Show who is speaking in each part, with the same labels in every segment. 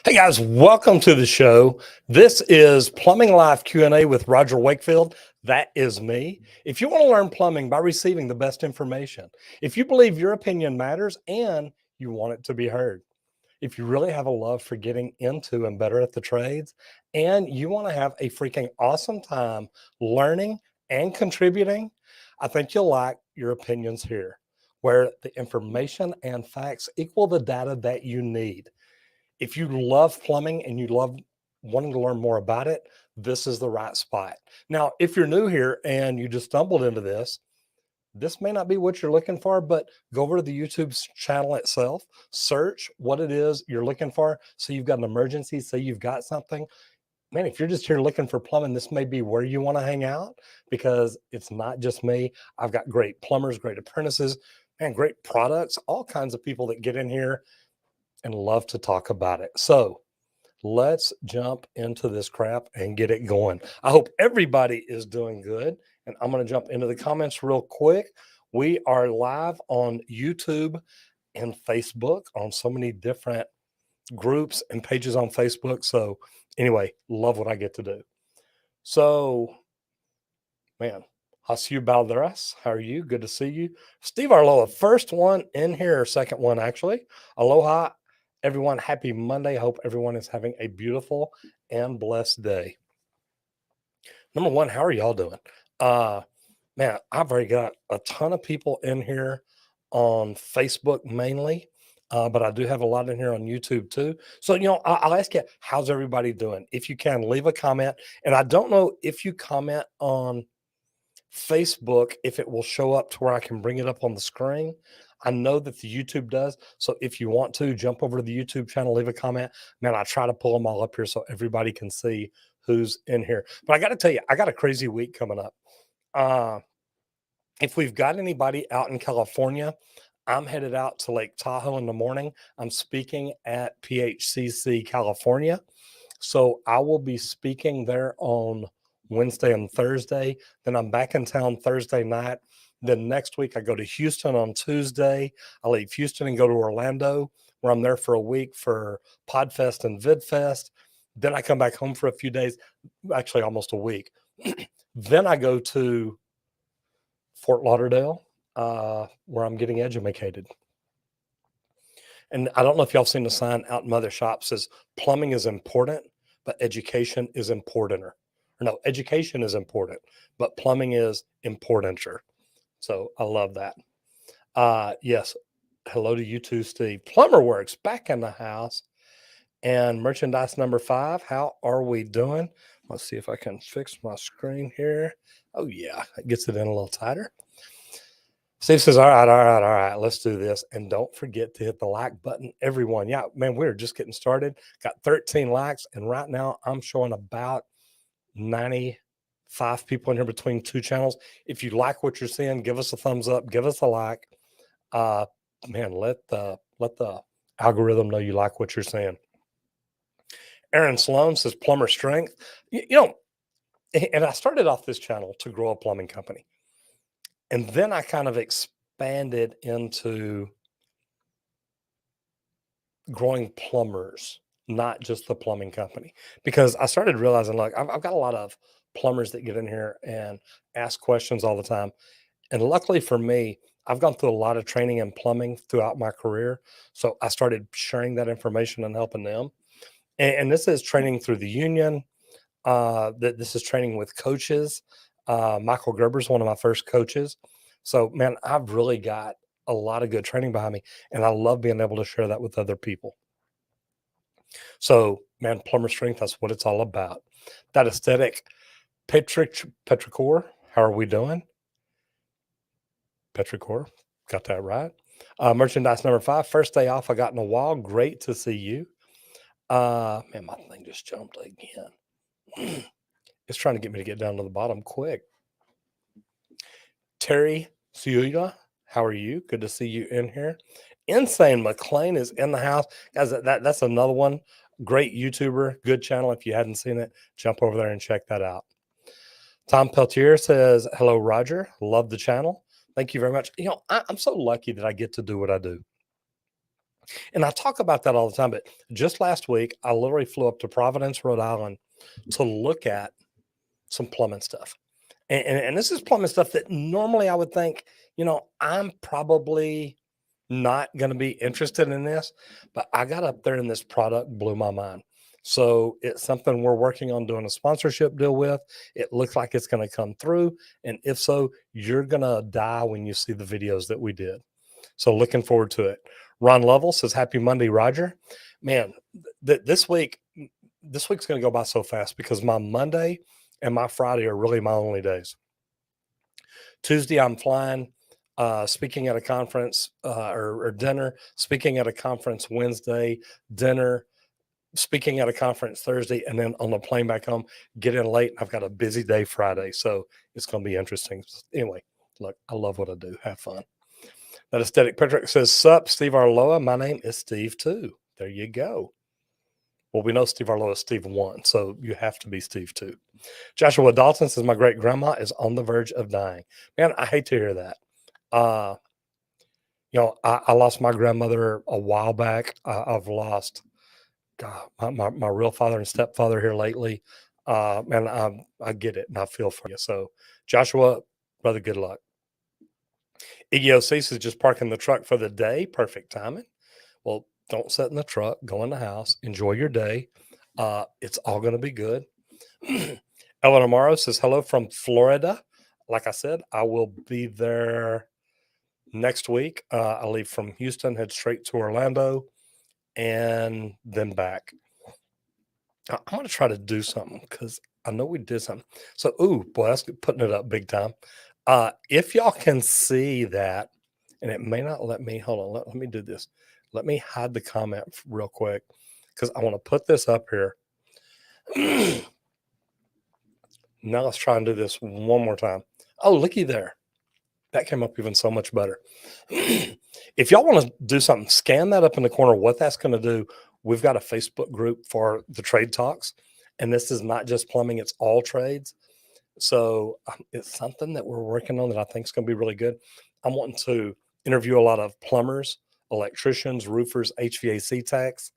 Speaker 1: Hey guys, welcome to the show. This is Plumbing Live Q&A with Roger Wakefield. That is me. If you want to learn plumbing by receiving the best information, if you believe your opinion matters and you want it to be heard, if you really have a love for getting into and better at the trades, and you want to have a freaking awesome time learning and contributing, I think you'll like your opinions here, where the information and facts equal the data that you need. If you love plumbing and you love wanting to learn more about it, this is the right spot. Now, if you're new here and you just stumbled into this may not be what you're looking for, but go over to the YouTube channel itself, search what it is you're looking for. So you've got an emergency, say you've got something. Man, if you're just here looking for plumbing, this may be where you want to hang out, because it's not just me. I've got great plumbers, great apprentices, and great products, all kinds of people that get in here and love to talk about it. So let's jump into this crap and get it going. I hope everybody is doing good. And I'm going to jump into the comments real quick. We are live on YouTube and Facebook on so many different groups and pages on Facebook. So anyway, love what I get to do. So, man, Hasu Balderas, how are you? Good to see you. Steve Arloa, first one in here, second one actually. Aloha. Everyone, happy Monday. Hope everyone is having a beautiful and blessed day. Number one, how are y'all doing? Man, I've already got a ton of people in here on Facebook mainly, but I do have a lot in here on YouTube too. So, I'll ask you, how's everybody doing? If you can, leave a comment. And I don't know if you comment on Facebook, if it will show up to where I can bring it up on the screen. I know that the YouTube does. So if you want to jump over to the YouTube channel, leave a comment, man, I try to pull them all up here so everybody can see who's in here. But I got to tell you, I got a crazy week coming up. If we've got anybody out in California, I'm headed out to Lake Tahoe in the morning. I'm speaking at PHCC, California. So I will be speaking there on Wednesday and Thursday. Then I'm back in town Thursday night. Then next week, I go to Houston on Tuesday. I leave Houston and go to Orlando, where I'm there for a week for PodFest and VidFest. Then I come back home for a few days, actually almost a week. Then I go to Fort Lauderdale, where I'm getting educated. And I don't know if y'all seen the sign out in Mother Shop says, plumbing is important, but education is importanter. Or no, education is important, but plumbing is importanter. So I love that. Yes. Hello to you too, Steve. Plumber Works back in the house. And merchandise number 5. How are we doing? Let's see if I can fix my screen here. Oh yeah, it gets it in a little tighter. Steve says, all right, let's do this. And don't forget to hit the like button, everyone. Yeah, man, we're just getting started. Got 13 likes. And right now I'm showing about 95 people in here between 2 channels. If you like what you're seeing, give us a thumbs up, give us a like. Man, let the algorithm know you like what you're seeing. Aaron Sloan says plumber strength. And I started off this channel to grow a plumbing company. And then I kind of expanded into growing plumbers, not just the plumbing company, because I started realizing, like, I've got a lot of plumbers that get in here and ask questions all the time. And luckily for me, I've gone through a lot of training in plumbing throughout my career. So I started sharing that information and helping them. And this is training through the union. This is training with coaches. Michael Gerber's one of my first coaches. So, man, I've really got a lot of good training behind me, and I love being able to share that with other people. So, man, plumber strength, that's what it's all about. That aesthetic, Petrichor, how are we doing? Petrichor, got that right. Merchandise number 5, first day off I got in a while. Great to see you. Man, my thing just jumped again. It's trying to get me to get down to the bottom quick. Terry Suya, how are you? Good to see you in here. Insane McLean is in the house. Guys, that's another one. Great YouTuber, good channel. If you hadn't seen it, jump over there and check that out. Tom Peltier says, hello, Roger. Love the channel. Thank you very much. You know, I'm so lucky that I get to do what I do. And I talk about that all the time, but just last week, I literally flew up to Providence, Rhode Island to look at some plumbing stuff. And this is plumbing stuff that normally I would think, you know, I'm probably not going to be interested in this, but I got up there and this product blew my mind. So it's something we're working on doing a sponsorship deal with. It looks like it's going to come through. And if so, you're going to die when you see the videos that we did. So looking forward to it. Ron Lovell says, happy Monday, Roger. Man, this week's going to go by so fast because my Monday and my Friday are really my only days. Tuesday, I'm flying, speaking at a conference or dinner, speaking at a conference Wednesday, dinner, speaking at a conference Thursday, and then on the plane back home, get in late. I've got a busy day Friday, so it's going to be interesting. Anyway, look, I love what I do. Have fun. That aesthetic Patrick says, sup, Steve Arloa. My name is Steve too. There you go. Well, we know Steve Arloa is Steve 1, so you have to be Steve 2. Joshua Dalton says, my great grandma is on the verge of dying. Man, I hate to hear that. You know, I lost my grandmother a while back. I've lost my real father and stepfather here lately. Man, I get it and I feel for you. So, Joshua, brother, good luck. Iggy Osis is just parking the truck for the day. Perfect timing. Well, don't sit in the truck. Go in the house. Enjoy your day. It's all going to be good. Ellen Amaro says, hello from Florida. Like I said, I will be there next week. I leave from Houston, head straight to Orlando, and then back. I'm going to try to do something because I know we did something. So, ooh, boy, that's putting it up big time. If y'all can see that, and it may not let me, hold on, let me do this. Let me hide the comment real quick because I want to put this up here. Now let's try and do this one more time. Oh, looky there. That came up even so much better. If y'all want to do something, scan that up in the corner. What that's going to do, we've got a Facebook group for the trade talks. And this is not just plumbing, it's all trades. So it's something that we're working on that I think is going to be really good. I'm wanting to interview a lot of plumbers, electricians, roofers, HVAC techs.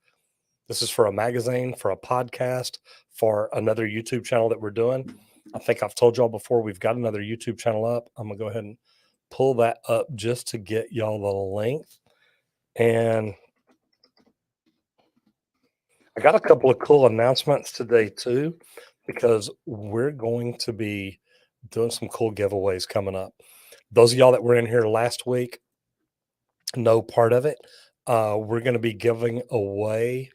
Speaker 1: This is for a magazine, for a podcast, for another YouTube channel that we're doing. I think I've told y'all before, we've got another YouTube channel up. I'm going to go ahead and pull that up just to get y'all the length. And I got a couple of cool announcements today too, because we're going to be doing some cool giveaways coming up. Those of y'all that were in here last week know part of it. We're going to be giving away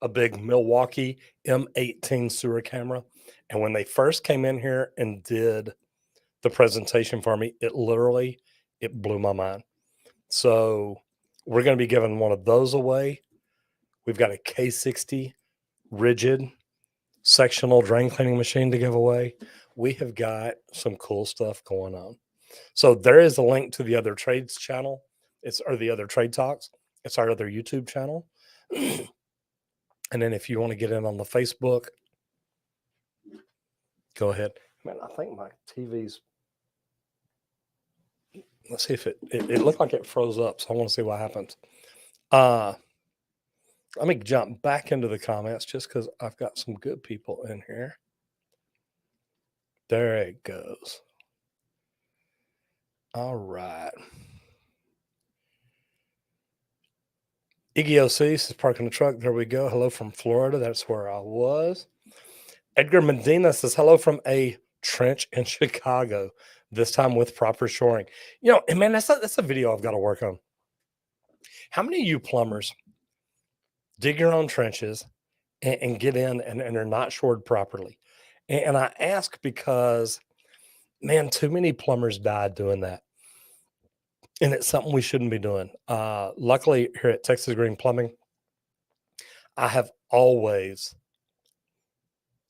Speaker 1: a big Milwaukee M18 sewer camera. And when they first came in here and did the presentation for me, it blew my mind. So we're going to be giving one of those away. We've got a K60 rigid sectional drain cleaning machine to give away. We have got some cool stuff going on. So there is a link to the other trades channel. Or the other trade talks. It's our other YouTube channel. And then if you want to get in on the Facebook, go ahead. Man, I think my TV's, let's see if it looked like it froze up. So I want to see what happens. Let me jump back into the comments just because I've got some good people in here. There it goes. All right. Iggy OC is parking the truck. There we go. Hello from Florida. That's where I was. Edgar Medina says hello from a trench in Chicago, this time with proper shoring. And man, that's a video I've got to work on. How many of you plumbers dig your own trenches and get in and they're not shored properly? And I ask because, man, too many plumbers died doing that. And it's something we shouldn't be doing. Luckily, here at Texas Green Plumbing, I have always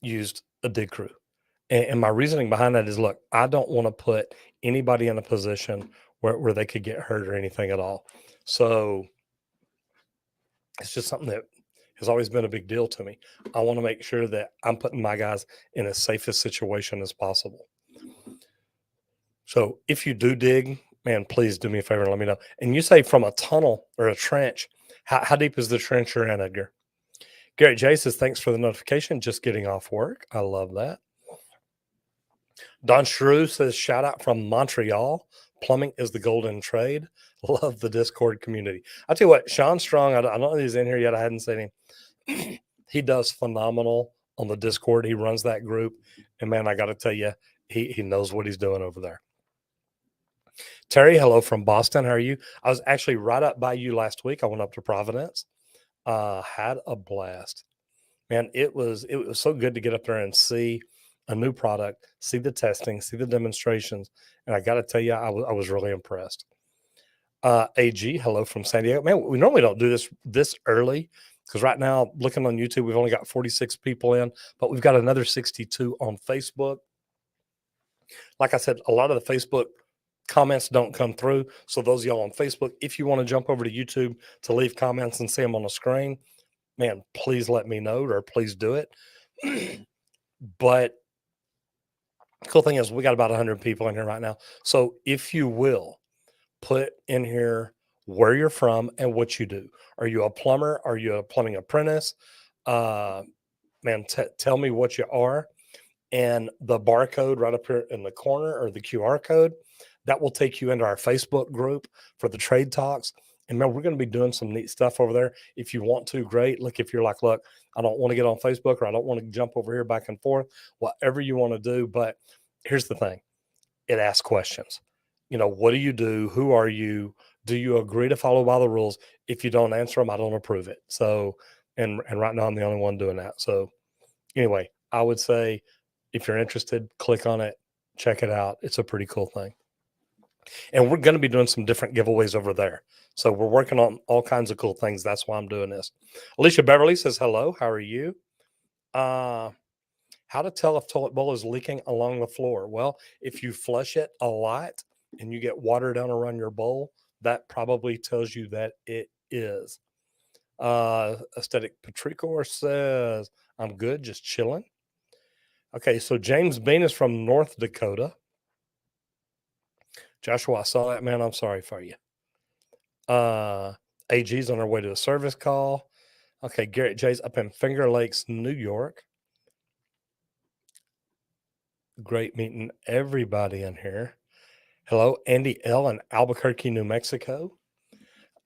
Speaker 1: used a dig crew. And my reasoning behind that is, look, I don't want to put anybody in a position where they could get hurt or anything at all. So it's just something that has always been a big deal to me. I want to make sure that I'm putting my guys in the safest situation as possible. So if you do dig, man, please do me a favor and let me know. And you say from a tunnel or a trench, how deep is the trench you're in, Edgar? Gary J says, thanks for the notification. Just getting off work. I love that. Don Shrew says, shout out from Montreal. Plumbing is the golden trade. Love the Discord community. I'll tell you what, Sean Strong, I don't know if he's in here yet. I hadn't seen him. He does phenomenal on the Discord. He runs that group. And man, I got to tell you, he knows what he's doing over there. Terry, hello from Boston. How are you? I was actually right up by you last week. I went up to Providence. Had a blast. Man, it was so good to get up there and see a new product, see the testing, see the demonstrations. And I got to tell you, I was really impressed. AG, hello from San Diego. Man, we normally don't do this early because right now, looking on YouTube, we've only got 46 people in, but we've got another 62 on Facebook. Like I said, a lot of the Facebook comments don't come through. So those of y'all on Facebook, if you want to jump over to YouTube to leave comments and see them on the screen, man, please let me know or please do it. But the cool thing is we got about 100 people in here right now. So if you will, put in here where you're from and what you do. Are you a plumber? Are you a plumbing apprentice? Man, tell me what you are. And the barcode right up here in the corner or the QR code, that will take you into our Facebook group for the trade talks. And man, we're going to be doing some neat stuff over there. If you want to, great. Look, if you're like, look, I don't want to get on Facebook or I don't want to jump over here back and forth, whatever you want to do. But here's the thing. It asks questions. What do you do? Who are you? Do you agree to follow by the rules? If you don't answer them, I don't approve it. So, and right now I'm the only one doing that. So anyway, I would say if you're interested, click on it, check it out. It's a pretty cool thing. And we're going to be doing some different giveaways over there. So we're working on all kinds of cool things. That's why I'm doing this. Alicia Beverly says, hello, how are you? How to tell if toilet bowl is leaking along the floor? Well, if you flush it a lot and you get water down around your bowl, that probably tells you that it is. Aesthetic Patricor says, I'm good, just chilling. Okay, so James Bean is from North Dakota. Joshua, I saw that, man. I'm sorry for you. AG's on our way to a service call. Okay, Garrett J's up in Finger Lakes, New York. Great meeting everybody in here. Hello, Andy L. in Albuquerque, New Mexico.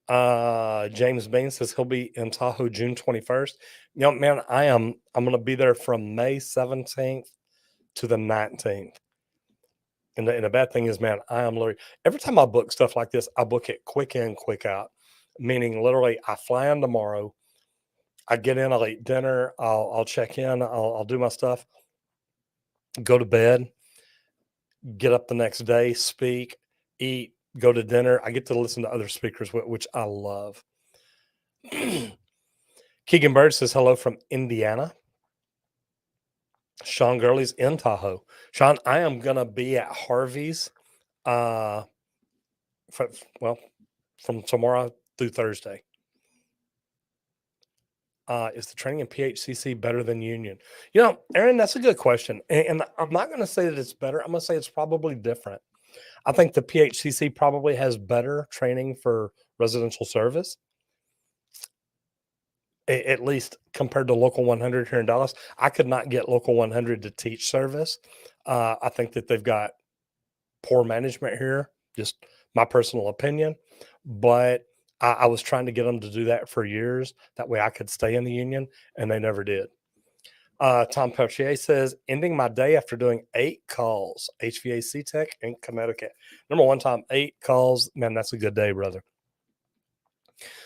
Speaker 1: James Bain says he'll be in Tahoe June 21st. Man, I'm going to be there from May 17th to the 19th. And the bad thing is, man, I am literally, every time I book stuff like this, I book it quick in, quick out. Meaning literally I fly in tomorrow. I get in, I'll eat dinner. I'll check in. I'll do my stuff, go to bed, get up the next day, speak, eat, go to dinner. I get to listen to other speakers, which I love. Keegan Bird says hello from Indiana. Sean Gurley's in Tahoe. Sean, I am going to be at Harvey's from tomorrow through Thursday. Is the training in PHCC better than union? Aaron, that's a good question. And I'm not going to say that it's better. I'm going to say it's probably different. I think the PHCC probably has better training for residential service, at least compared to Local 100 here in Dallas. I could not get Local 100 to teach service. I think that they've got poor management here just my personal opinion. But I was trying to get them to do that for years. That way I could stay in the union, and they never did. Tom Peltier says, ending my day after doing 8 calls, HVAC tech in Connecticut. Number one, Tom, 8 calls. Man, that's a good day, brother.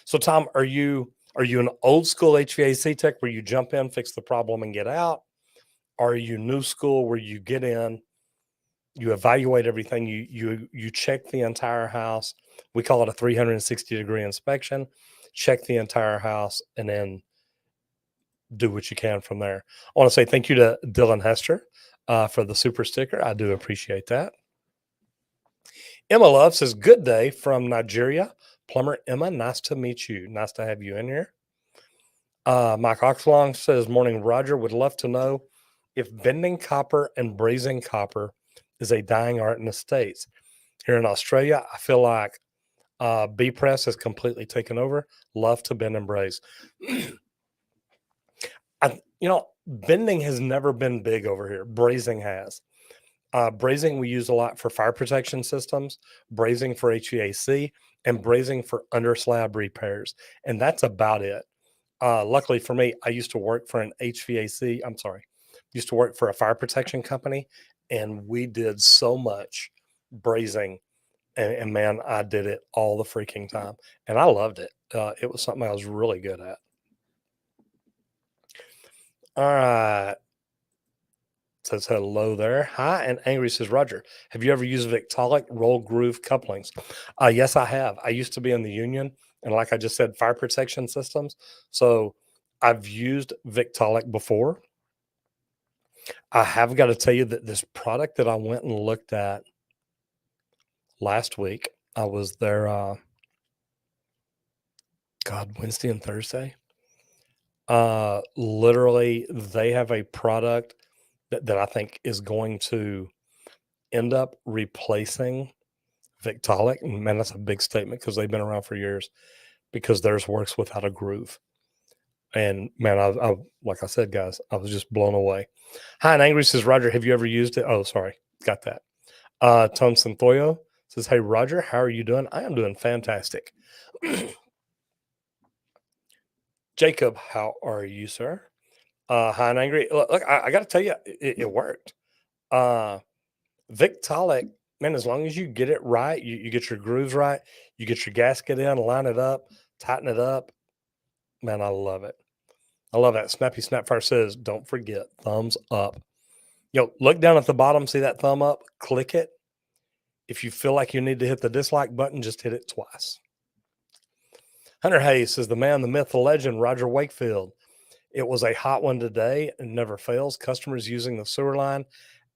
Speaker 1: So, Tom, are you an old school HVAC tech where you jump in, fix the problem, and get out? Or are you new school where you get in, you evaluate everything, you check the entire house? We call it a 360-degree inspection. Check the entire house, and then do what you can from there. I want to say thank you to Dylan Hester for the super sticker. I do appreciate that. Emma Love says, good day from Nigeria. Plumber Emma, nice to meet you. Nice to have you in here. Mike Oxlong says, morning, Roger. Would love to know if bending copper and brazing copper is a dying art in the States. Here in Australia, I feel like B-Press has completely taken over. Love to bend and braze. Bending has never been big over here. Brazing has. Brazing we use a lot for fire protection systems, brazing for HVAC, and brazing for under slab repairs. And that's about it. Luckily for me, I used to work for used to work for a fire protection company, and we did so much brazing. And man, I did it all the freaking time. And I loved it. It was something I was really good at. All right. Says hello there. Hi, and Angry says, Roger, have you ever used Victaulic roll groove couplings? Yes, I have. I used to be in the union, and like I just said, fire protection systems. So I've used Victaulic before. I have got to tell you that this product that I went and looked at last week, I was there, Wednesday and Thursday. Literally, they have a product that I think is going to end up replacing Victaulic. And man, that's a big statement because they've been around for years, because theirs works without a groove. And man, I like I said, guys, I was just blown away. Hi, and Angry says, Roger, have you ever used it? Oh, sorry, got that. Tom Santoyo says, hey, Roger, how are you doing? I am doing fantastic. Jacob, how are you, sir? Hi, and Angry. Look, I got to tell you, it worked. Victaulic, man, as long as you get it right, you get your grooves right, you get your gasket in, line it up, tighten it up. Man, I love it. I love that. Snappy Snapfire says, don't forget, thumbs up. Look down at the bottom, see that thumb up, click it. If you feel like you need to hit the dislike button, just hit it twice. Hunter Hayes says, the man, the myth, the legend, Roger Wakefield. It was a hot one today and never fails. Customers using the sewer line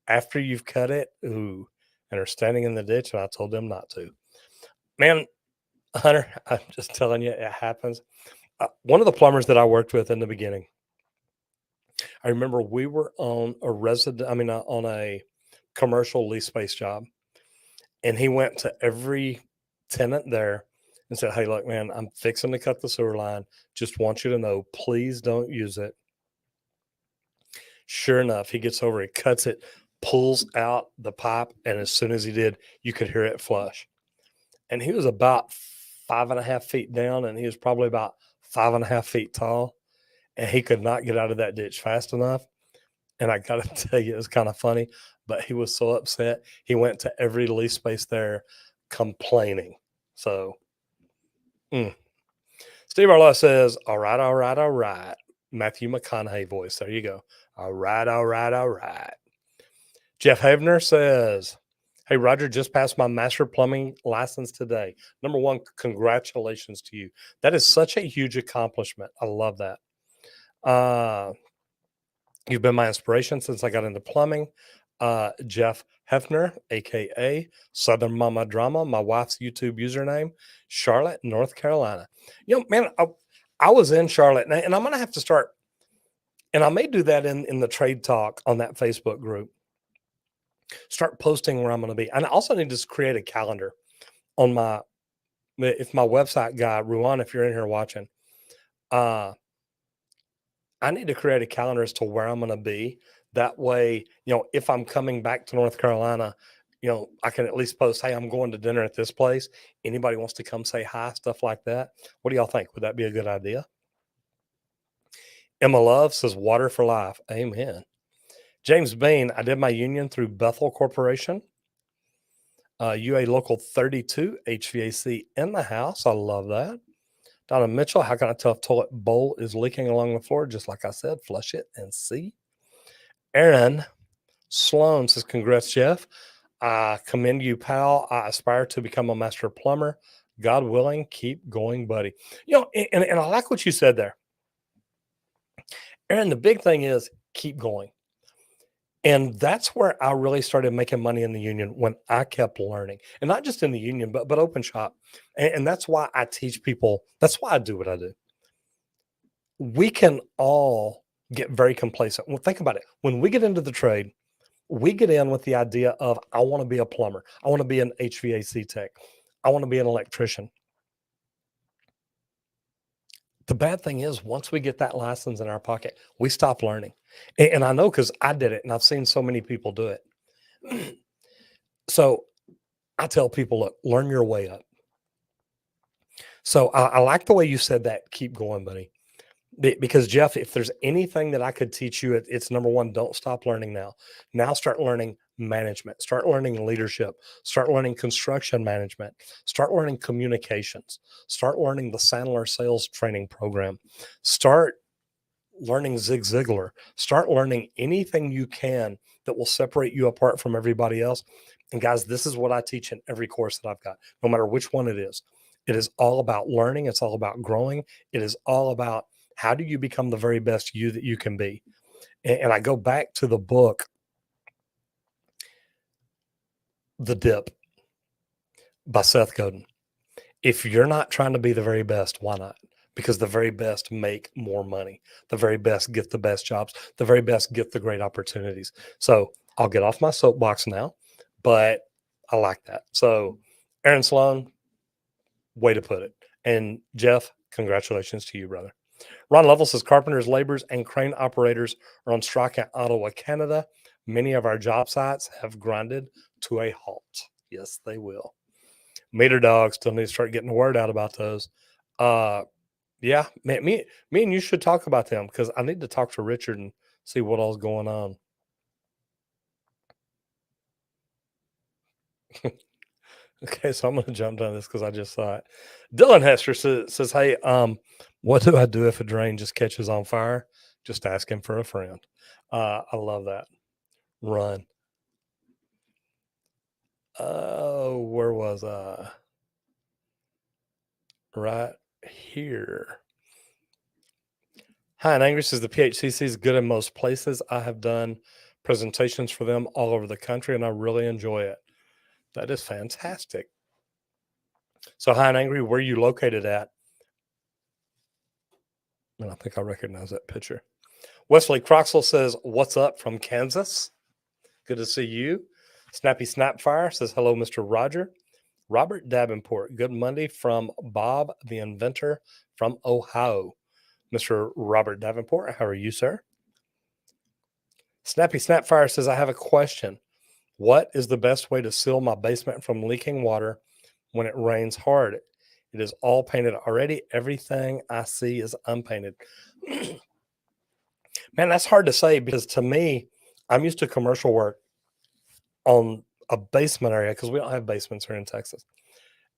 Speaker 1: after you've cut it, and are standing in the ditch, and I told them not to. Man, Hunter, I'm just telling you, it happens. One of the plumbers that I worked with in the beginning, I remember we were on on a commercial lease space job, and he went to every tenant there and said, hey, look, man, I'm fixing to cut the sewer line. Just want you to know, please don't use it. Sure enough, he gets over, he cuts it, pulls out the pipe, and as soon as he did, you could hear it flush. And he was about 5.5 feet down, and he was probably about 5.5 feet tall, and he could not get out of that ditch fast enough. And I got to tell you, it was kind of funny, but he was so upset. He went to every lease space there complaining. So, Steve Arlo says, all right, all right, all right. Matthew McConaughey voice. There you go. All right, all right, all right. Jeff Havner says, hey, Roger, just passed my master plumbing license today. Number one, congratulations to you. That is such a huge accomplishment. I love that. You've been my inspiration since I got into plumbing. Jeff Hefner, aka Southern Mama Drama, my wife's YouTube username, Charlotte, North Carolina. Man, I was in Charlotte, and I'm going to have to start, and I may do that in the trade talk on that Facebook group. Start posting where I'm going to be. And I also need to create a calendar on my website guy, Ruan, if you're in here watching, I need to create a calendar as to where I'm going to be. That way, if I'm coming back to North Carolina, I can at least post, hey, I'm going to dinner at this place. Anybody wants to come say hi, stuff like that. What do y'all think? Would that be a good idea? Emma Love says water for life. Amen. James Bain, I did my union through Bethel Corporation. UA Local 32, HVAC in the house. I love that. Donna Mitchell, how can I tell if toilet bowl is leaking along the floor? Just like I said, flush it and see. Aaron Sloan says, congrats, Jeff. I commend you, pal. I aspire to become a master plumber. God willing, keep going, buddy. And I like what you said there. Aaron, the big thing is keep going. And that's where I really started making money in the union, when I kept learning, and not just in the union, but open shop. And that's why I teach people. That's why I do what I do. We can all get very complacent. Well, think about it. When we get into the trade, we get in with the idea of, I want to be a plumber. I want to be an HVAC tech. I want to be an electrician. The bad thing is, once we get that license in our pocket, we stop learning. And I know, because I did it and I've seen so many people do it. So I tell people, look, learn your way up. So I like the way you said that. Keep going, buddy. Because Jeff, if there's anything that I could teach you, it's number one, don't stop learning now. Now start learning management, start learning leadership, start learning construction management, start learning communications, start learning the Sandler sales training program, start learning Zig Ziglar, start learning anything you can that will separate you apart from everybody else. And guys, this is what I teach in every course that I've got, no matter which one it is. It is all about learning. It's all about growing. It is all about, how do you become the very best you that you can be? And I go back to the book, The Dip by Seth Godin. If you're not trying to be the very best, why not? Because the very best make more money. The very best get the best jobs. The very best get the great opportunities. So I'll get off my soapbox now, but I like that. So Aaron Sloan, way to put it. And Jeff, congratulations to you, brother. Ron Lovell says, carpenters, laborers, and crane operators are on strike in Ottawa, Canada. Many of our job sites have grinded to a halt. Yes, they will. Meter dogs, still need to start getting the word out about those. Yeah, man, me and you should talk about them, because I need to talk to Richard and see what all's going on. Okay, so I'm going to jump down this because I just saw it. Dylan Hester says, hey, what do I do if a drain just catches on fire? Just ask him for a friend. I love that. Run. Oh, where was I? Right here. Hi, and Angry says, the PHCC is good in most places. I have done presentations for them all over the country, and I really enjoy it. That is fantastic. So, Hi and Angry, where are you located at? And I think I recognize that picture. Wesley Croxell says, what's up from Kansas? Good to see you. Snappy Snapfire says, hello, Mr. Roger. Robert Davenport, good Monday from Bob, the inventor from Ohio. Mr. Robert Davenport, how are you, sir? Snappy Snapfire says, I have a question. What is the best way to seal my basement from leaking water when it rains hard? It is all painted already. Everything I see is unpainted. Man, that's hard to say, because to me, I'm used to commercial work on a basement area, because we don't have basements here in Texas,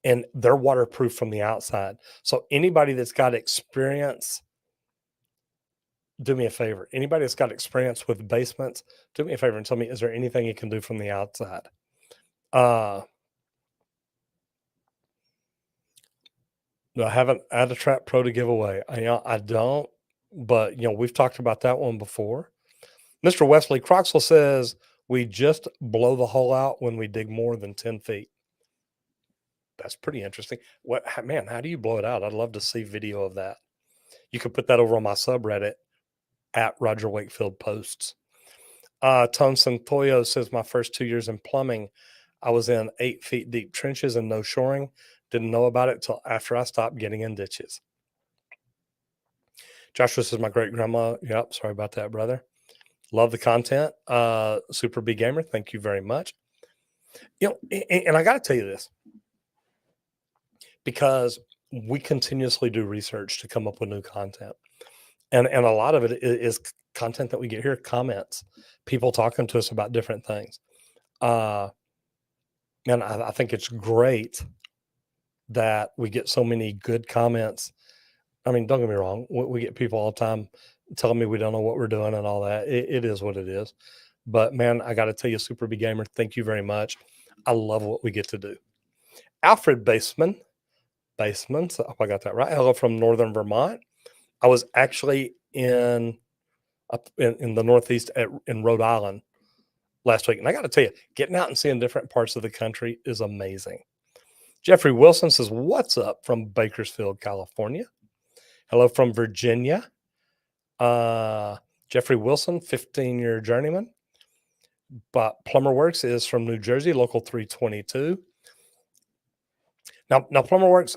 Speaker 1: and they're waterproof from the outside. So anybody that's got experience, do me a favor. Anybody that's got experience with basements, do me a favor and tell me, is there anything you can do from the outside? No, I haven't had a Trap Pro to give away. I don't, but we've talked about that one before. Mr. Wesley Croxell says, we just blow the hole out when we dig more than 10 feet. That's pretty interesting. Man, how do you blow it out? I'd love to see video of that. You could put that over on my subreddit at Roger Wakefield Posts. Tone Santoyo says, my first 2 years in plumbing, I was in 8 feet deep trenches and no shoring. Didn't know about it till after I stopped getting in ditches. Joshua says, my great grandma. Yep. Sorry about that, brother. Love the content. Super B Gamer. Thank you very much. And I got to tell you this, because we continuously do research to come up with new content. And a lot of it is content that we get here, comments, people talking to us about different things. And I think it's great that we get so many good comments. I mean, don't get me wrong. We get people all the time telling me we don't know what we're doing and all that. It is what it is. But man, I got to tell you, Super B Gamer, thank you very much. I love what we get to do. Alfred Baseman, so I hope I got that right. Hello from Northern Vermont. I was actually up in the Northeast in Rhode Island last week. And I got to tell you, getting out and seeing different parts of the country is amazing. Jeffrey Wilson says, what's up from Bakersfield, California? Hello from Virginia. Jeffrey Wilson, 15-year journeyman. But Plumber Works is from New Jersey, local 322. Now Plumber Works,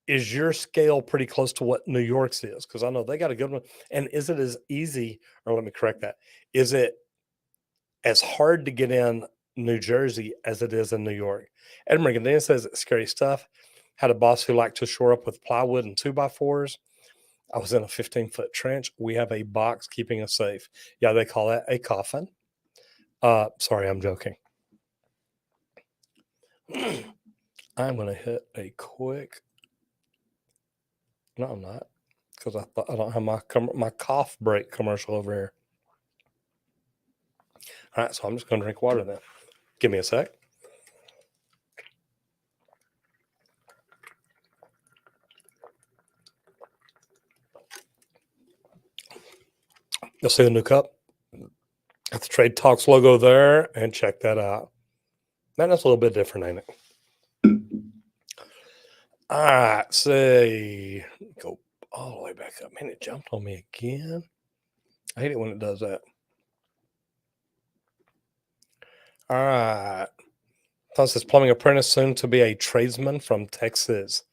Speaker 1: is your scale pretty close to what New York's is? Because I know they got a good one. And is it as easy, or let me correct that, is it as hard to get in New Jersey as it is in New York? Edmund Gandina says it's scary stuff. Had a boss who liked to shore up with plywood and 2x4s. I was in a 15-foot trench. We have a box keeping us safe. Yeah, they call that a coffin. Sorry, I'm joking. I'm going to hit a quick. No, I'm not, because I don't have my cough break commercial over here. All right, so I'm just going to drink water then. Give me a sec. You'll see the new cup. Got the Trade Talks logo there, and check that out. Man, that's a little bit different, ain't it? All right, say go all the way back up. Man, it jumped on me again. I hate it when it does that. All right. Thought this plumbing apprentice, soon to be a tradesman from Texas.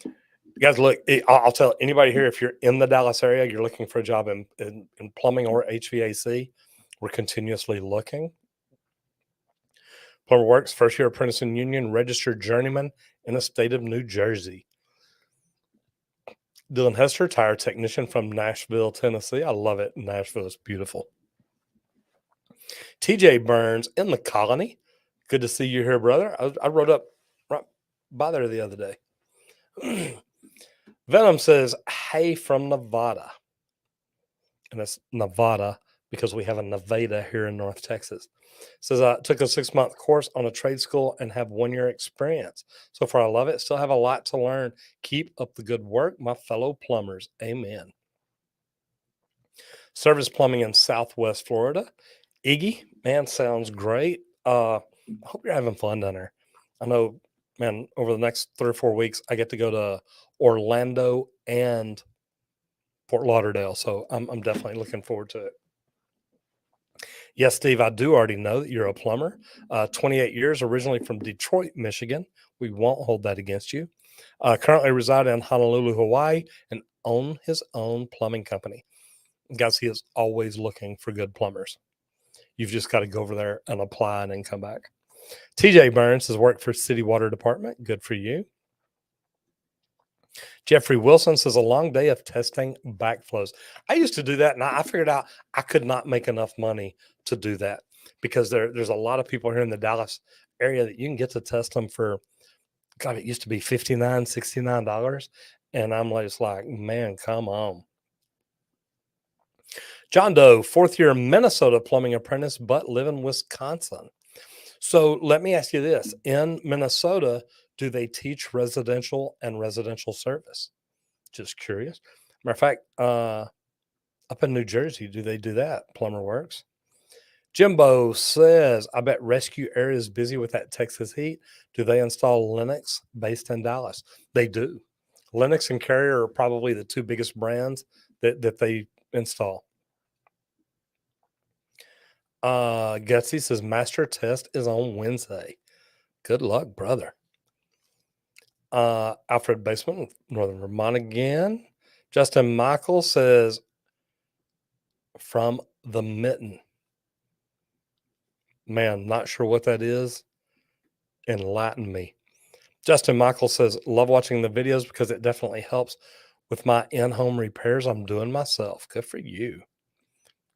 Speaker 1: You guys, look, I'll tell anybody here, if you're in the Dallas area, you're looking for a job in plumbing or HVAC, we're continuously looking. Plumber Works, first year apprentice in union, registered journeyman in the state of New Jersey. Dylan Hester, tire technician from Nashville, Tennessee. I love it. Nashville is beautiful. TJ Burns in the Colony. Good to see you here, brother. I rode up right by there the other day. Venom says, hey, from Nevada. And it's Nevada because we have a Nevada here in North Texas. Says, I took a 6-month course on a trade school and have 1-year experience. So far, I love it. Still have a lot to learn. Keep up the good work, my fellow plumbers. Amen. Service Plumbing in Southwest Florida. Iggy, man, sounds great. I hope you're having fun down there. I know, man, over the next 3 or 4 weeks, I get to go to Orlando and Fort Lauderdale. So I'm definitely looking forward to it. Yes, Steve, I do already know that you're a plumber. 28 years, originally from Detroit, Michigan. We won't hold that against you. Currently reside in Honolulu, Hawaii, and own his own plumbing company. Guys, he is always looking for good plumbers. You've just got to go over there and apply and then come back. TJ Burns has worked for City Water Department. Good for you. Jeffrey Wilson says, a long day of testing backflows. I used to do that, and I figured out I could not make enough money to do that, because there's a lot of people here in the Dallas area that you can get to test them for, God, it used to be $59, $69. And I'm just like, man, come on. John Doe, 4th year Minnesota plumbing apprentice, but live in Wisconsin. So let me ask you this. In Minnesota, do they teach residential and residential service? Just curious. Matter of fact, up in New Jersey, do they do that? Plumber Works. Jimbo says, I bet Rescue Air is busy with that Texas heat. Do they install Lennox based in Dallas? They do. Lennox and Carrier are probably the 2 biggest brands that they install. Gutsy says, master test is on Wednesday. Good luck, brother. Alfred Baseman, Northern Vermont again. Justin Michael says, from the Mitten. Man, not sure what that is. Enlighten me. Justin Michael says, love watching the videos because it definitely helps with my in-home repairs I'm doing myself. Good for you.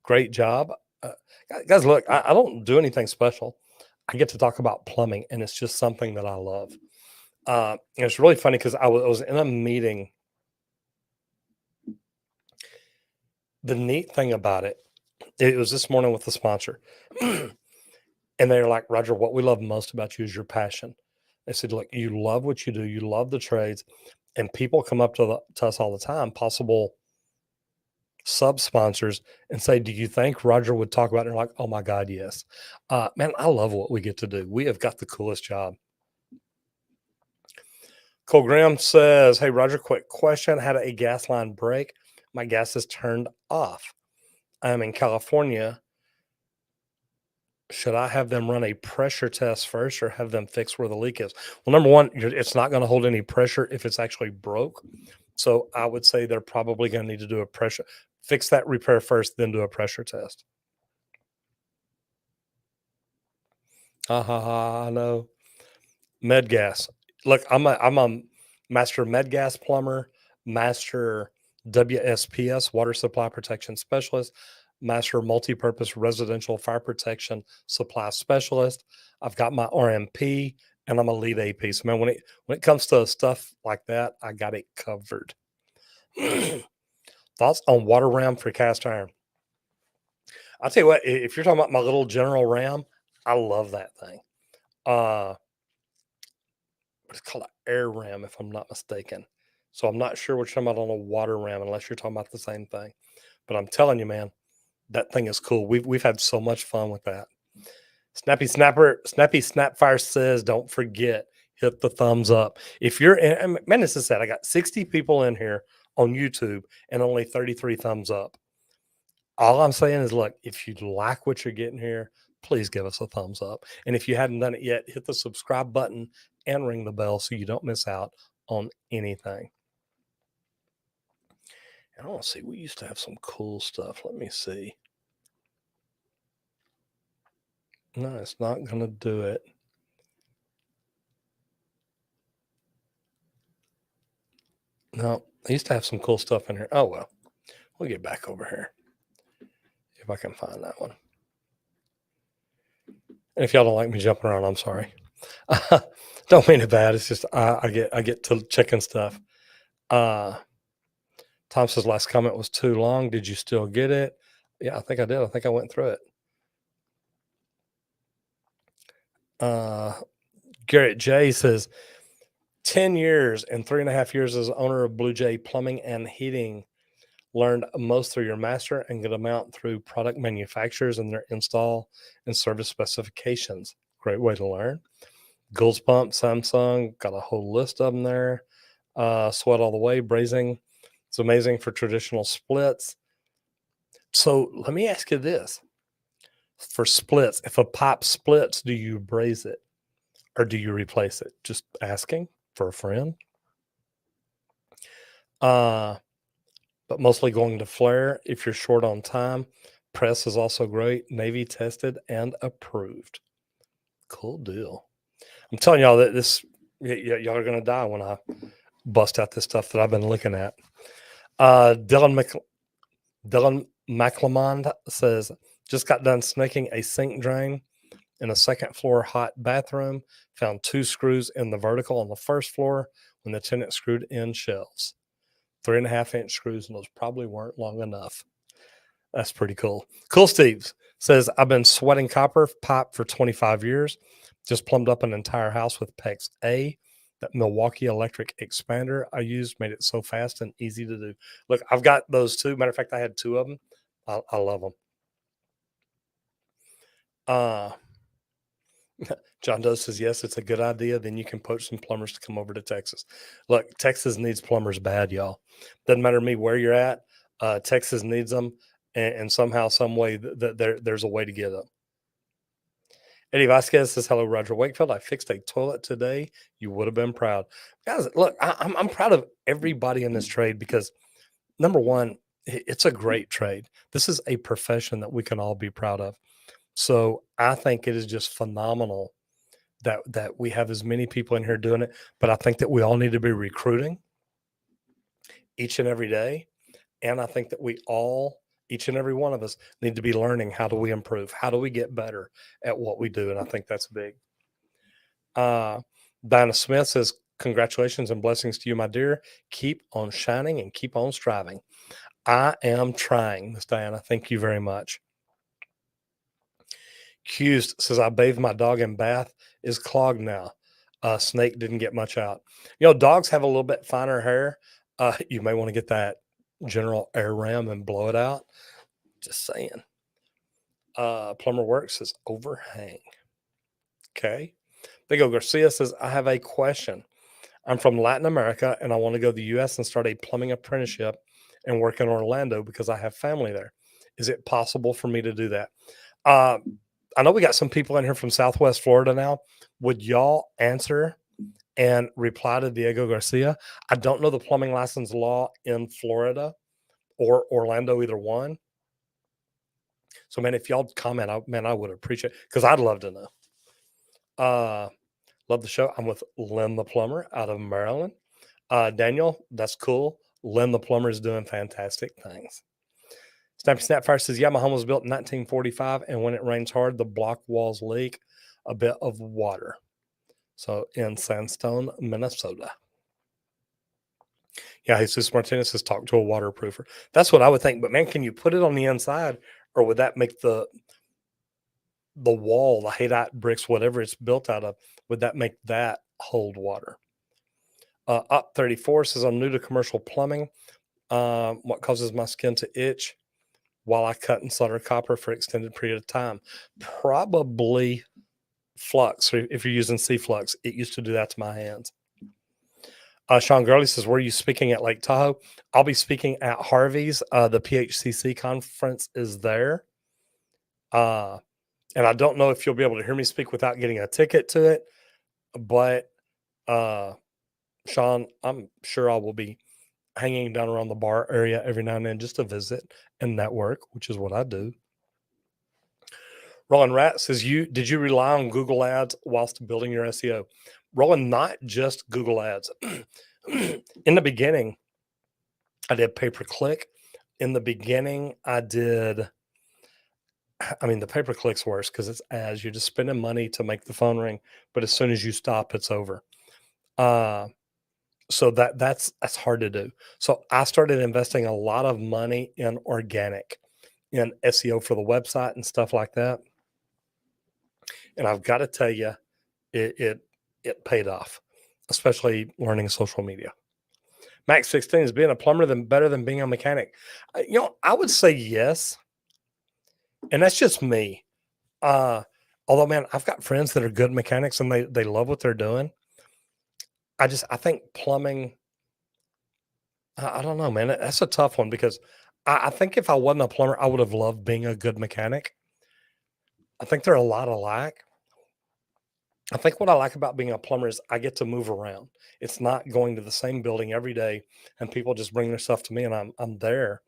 Speaker 1: Great job. Guys, look, I don't do anything special. I get to talk about plumbing, and it's just something that I love. And it's really funny because I was in a meeting. The neat thing about it was this morning with the sponsor. And they're like, Roger, what we love most about you is your passion. They said, look, you love what you do. You love the trades. And people come up to us all the time, possible sub-sponsors, and say, do you think Roger would talk about it? And they're like, oh my God, yes. Man, I love what we get to do. We have got the coolest job. Cole Graham says, hey, Roger, quick question. Had a gas line break. My gas is turned off. I'm in California. Should I have them run a pressure test first or have them fix where the leak is? Well, number one, it's not going to hold any pressure if it's actually broke. So I would say they're probably going to need to do a pressure, fix that repair first, then do a pressure test. I know. Med gas. Look, I'm a master med gas plumber, master WSPS, water supply protection specialist, master multi-purpose residential fire protection supply specialist. I've got my RMP, and I'm a lead AP. So man, when it comes to stuff like that, I got it covered. Thoughts on water ram for cast iron? I'll tell you what, if you're talking about my little general ram, I love that thing. It's called an air ram, if I'm not mistaken. So I'm not sure what you're talking about on a water ram, unless you're talking about the same thing. But I'm telling you, man, that thing is cool. We've had so much fun with that. Snappy Snapfire says, don't forget, hit the thumbs up. If you're in, man, this is sad. I got 60 people in here on YouTube and only 33 thumbs up. All I'm saying is, look, if you like what you're getting here, please give us a thumbs up. And if you hadn't done it yet, hit the subscribe button and ring the bell so you don't miss out on anything. And I want to see, we used to have some cool stuff. Let me see. No, it's not going to do it. No, I used to have some cool stuff in here. Oh, well, we'll get back over here if I can find that one. And if y'all don't like me jumping around, I'm sorry. Don't mean it bad. It's just I get to checking stuff. Tom says last comment was too long. Did you still get it? Yeah, I think I did. I think I went through it. Garrett J says 10 years and 3.5 years as owner of Blue Jay Plumbing and Heating. Learned most through your master and good amount through product manufacturers and their install and service specifications. Great way to learn. Goulds Pump, Samsung, got a whole list of them there. Sweat All the Way, Brazing. It's amazing for traditional splits. So let me ask you this. For splits, if a pipe splits, do you braze it or do you replace it? Just asking for a friend. But mostly going to flare if you're short on time. Press is also great. Navy tested and approved. Cool deal. I'm telling y'all that this, y'all are going to die when I bust out this stuff that I've been looking at. Dylan McLemond says, just got done snaking a sink drain in a second floor hot bathroom. Found 2 screws in the vertical on the first floor when the tenant screwed in shelves. 3.5-inch screws, and those probably weren't long enough. That's pretty cool. Cool Steve says, I've been sweating copper pipe for 25 years. Just plumbed up an entire house with PEX A. That Milwaukee electric expander I used made it so fast and easy to do. Look, I've got those too. Matter of fact, I had 2 of them. I love them. John Doe says, yes, it's a good idea. Then you can poach some plumbers to come over to Texas. Look, Texas needs plumbers bad, y'all. Doesn't matter to me where you're at. Texas needs them. And somehow, some way, there's a way to get them. Eddie Vasquez says, hello, Roger Wakefield. I fixed a toilet today. You would have been proud. Guys, look, I'm proud of everybody in this trade because, number one, it's a great trade. This is a profession that we can all be proud of. So I think it is just phenomenal that we have as many people in here doing it, but I think that we all need to be recruiting each and every day. And I think that we all, each and every one of us, need to be learning how do we improve? How do we get better at what we do? And I think that's big. Dinah Smith says, congratulations and blessings to you, my dear. Keep on shining and keep on striving. I am trying, Miss Diana. Thank you very much. Accused says, I bathe my dog in bath, is clogged now. Snake didn't get much out. Dogs have a little bit finer hair. You may want to get that general air ram and blow it out. Just saying. Plumber Works says, overhang. Okay. Big O Garcia says, I have a question. I'm from Latin America and I want to go to the U.S. and start a plumbing apprenticeship and work in Orlando because I have family there. Is it possible for me to do that? I know we got some people in here from Southwest Florida now. Would y'all answer and reply to Diego Garcia? I don't know the plumbing license law in Florida or Orlando, either one. So, man, if y'all comment, I would appreciate it because I'd love to know. Love the show. I'm with Lynn the Plumber out of Maryland. Daniel, that's cool. Lynn the Plumber is doing fantastic things. Snappy Snapfire says, yeah, my home was built in 1945, and when it rains hard, the block walls leak a bit of water. So in Sandstone, Minnesota. Yeah, Jesus Martinez says, talk to a waterproofer. That's what I would think. But, man, can you put it on the inside, or would that make the wall, the Haydite bricks, whatever it's built out of, would that make that hold water? Up 34 says, I'm new to commercial plumbing. What causes my skin to itch while I cut and solder copper for extended period of time? Probably flux. If you're using C-flux, it used to do that to my hands. Sean Gurley says, were you speaking at Lake Tahoe? I'll be speaking at Harvey's. The PHCC conference is there. And I don't know if you'll be able to hear me speak without getting a ticket to it. But, Sean, I'm sure I will be hanging down around the bar area every now and then just to visit and network, which is what I do. Roland Rat says, did you rely on Google Ads whilst building your SEO? Roland, not just Google Ads. In the beginning, I did pay-per-click. In the beginning, the pay-per-click's worse because it's ads. You're just spending money to make the phone ring, but as soon as you stop, it's over. So that's hard to do. So I started investing a lot of money in organic, in SEO for the website and stuff like that. And I've got to tell you, it paid off, especially learning social media. Max 16 is being a plumber better than being a mechanic. I would say yes. And that's just me. Although, man, I've got friends that are good mechanics and they love what they're doing. I think plumbing, I don't know, man. That's a tough one because I think if I wasn't a plumber, I would have loved being a good mechanic. I think there are a lot alike. I think what I like about being a plumber is I get to move around. It's not going to the same building every day and people just bring their stuff to me and I'm there.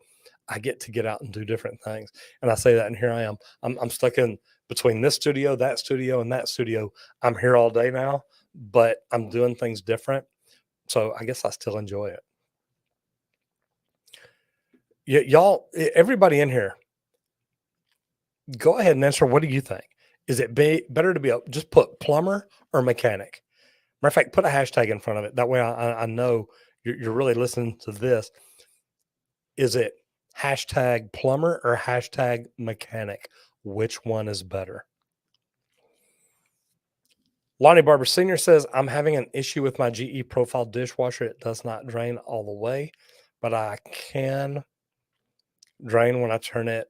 Speaker 1: I get to get out and do different things. And I say that, and here I am. I'm stuck in between this studio, that studio, and that studio. I'm here all day now, but I'm doing things different. So I guess I still enjoy it. Y'all, everybody in here, go ahead and answer. What do you think? Is it better to just put plumber or mechanic? Matter of fact, put a hashtag in front of it. That way I know you're really listening to this. Is it hashtag plumber or hashtag mechanic? Which one is better? Lonnie Barber Sr. says, I'm having an issue with my GE profile dishwasher. It does not drain all the way, but I can drain when I turn it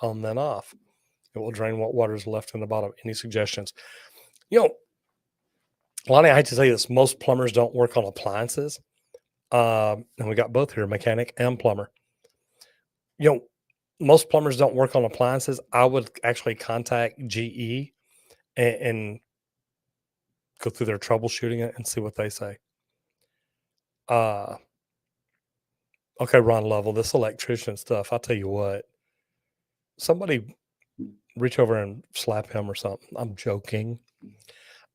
Speaker 1: on then off. It will drain what water is left in the bottom. Any suggestions? Lonnie, I hate to say this, most plumbers don't work on appliances. And we got both here, mechanic and plumber. Most plumbers don't work on appliances. I would actually contact GE and go through their troubleshooting and see what they say. Okay, Ron Lovell, this electrician stuff, I'll tell you what. Somebody reach over and slap him or something. I'm joking.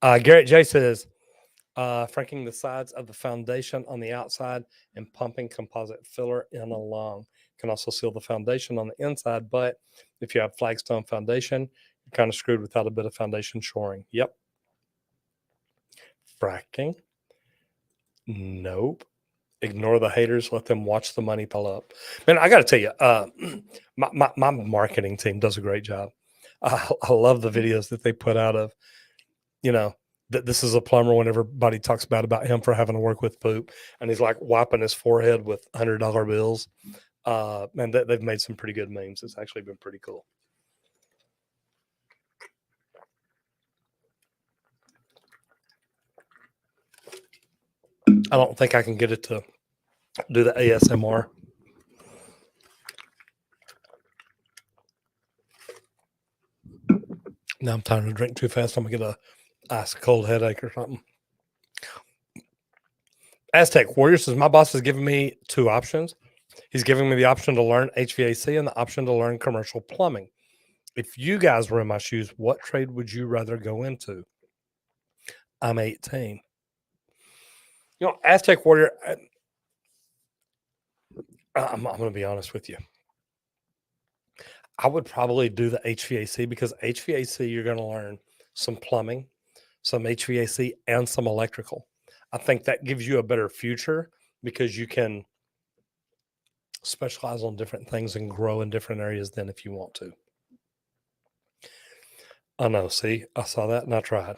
Speaker 1: Garrett J says, franking the sides of the foundation on the outside and pumping composite filler in along. Can also seal the foundation on the inside, but if you have flagstone foundation, you're kind of screwed without a bit of foundation shoring. Yep. Fracking? Nope. Ignore the haters. Let them watch the money pile up. Man, I got to tell you, my marketing team does a great job. I love the videos that they put out of, that this is a plumber when everybody talks bad about him for having to work with poop. And he's like wiping his forehead with $100 bills. And they've made some pretty good memes. It's actually been pretty cool. I don't think I can get it to do the ASMR. Now I'm trying to drink too fast. I'm going to get a ice cold headache or something. Aztec Warrior says, my boss has given me 2 options. He's giving me the option to learn HVAC and the option to learn commercial plumbing. If you guys were in my shoes, what trade would you rather go into? I'm 18. Aztec Warrior, I'm going to be honest with you. I would probably do the HVAC because HVAC, you're going to learn some plumbing, some HVAC, and some electrical. I think that gives you a better future because you can specialize on different things and grow in different areas than if you want to. I know. See, I saw that and I tried.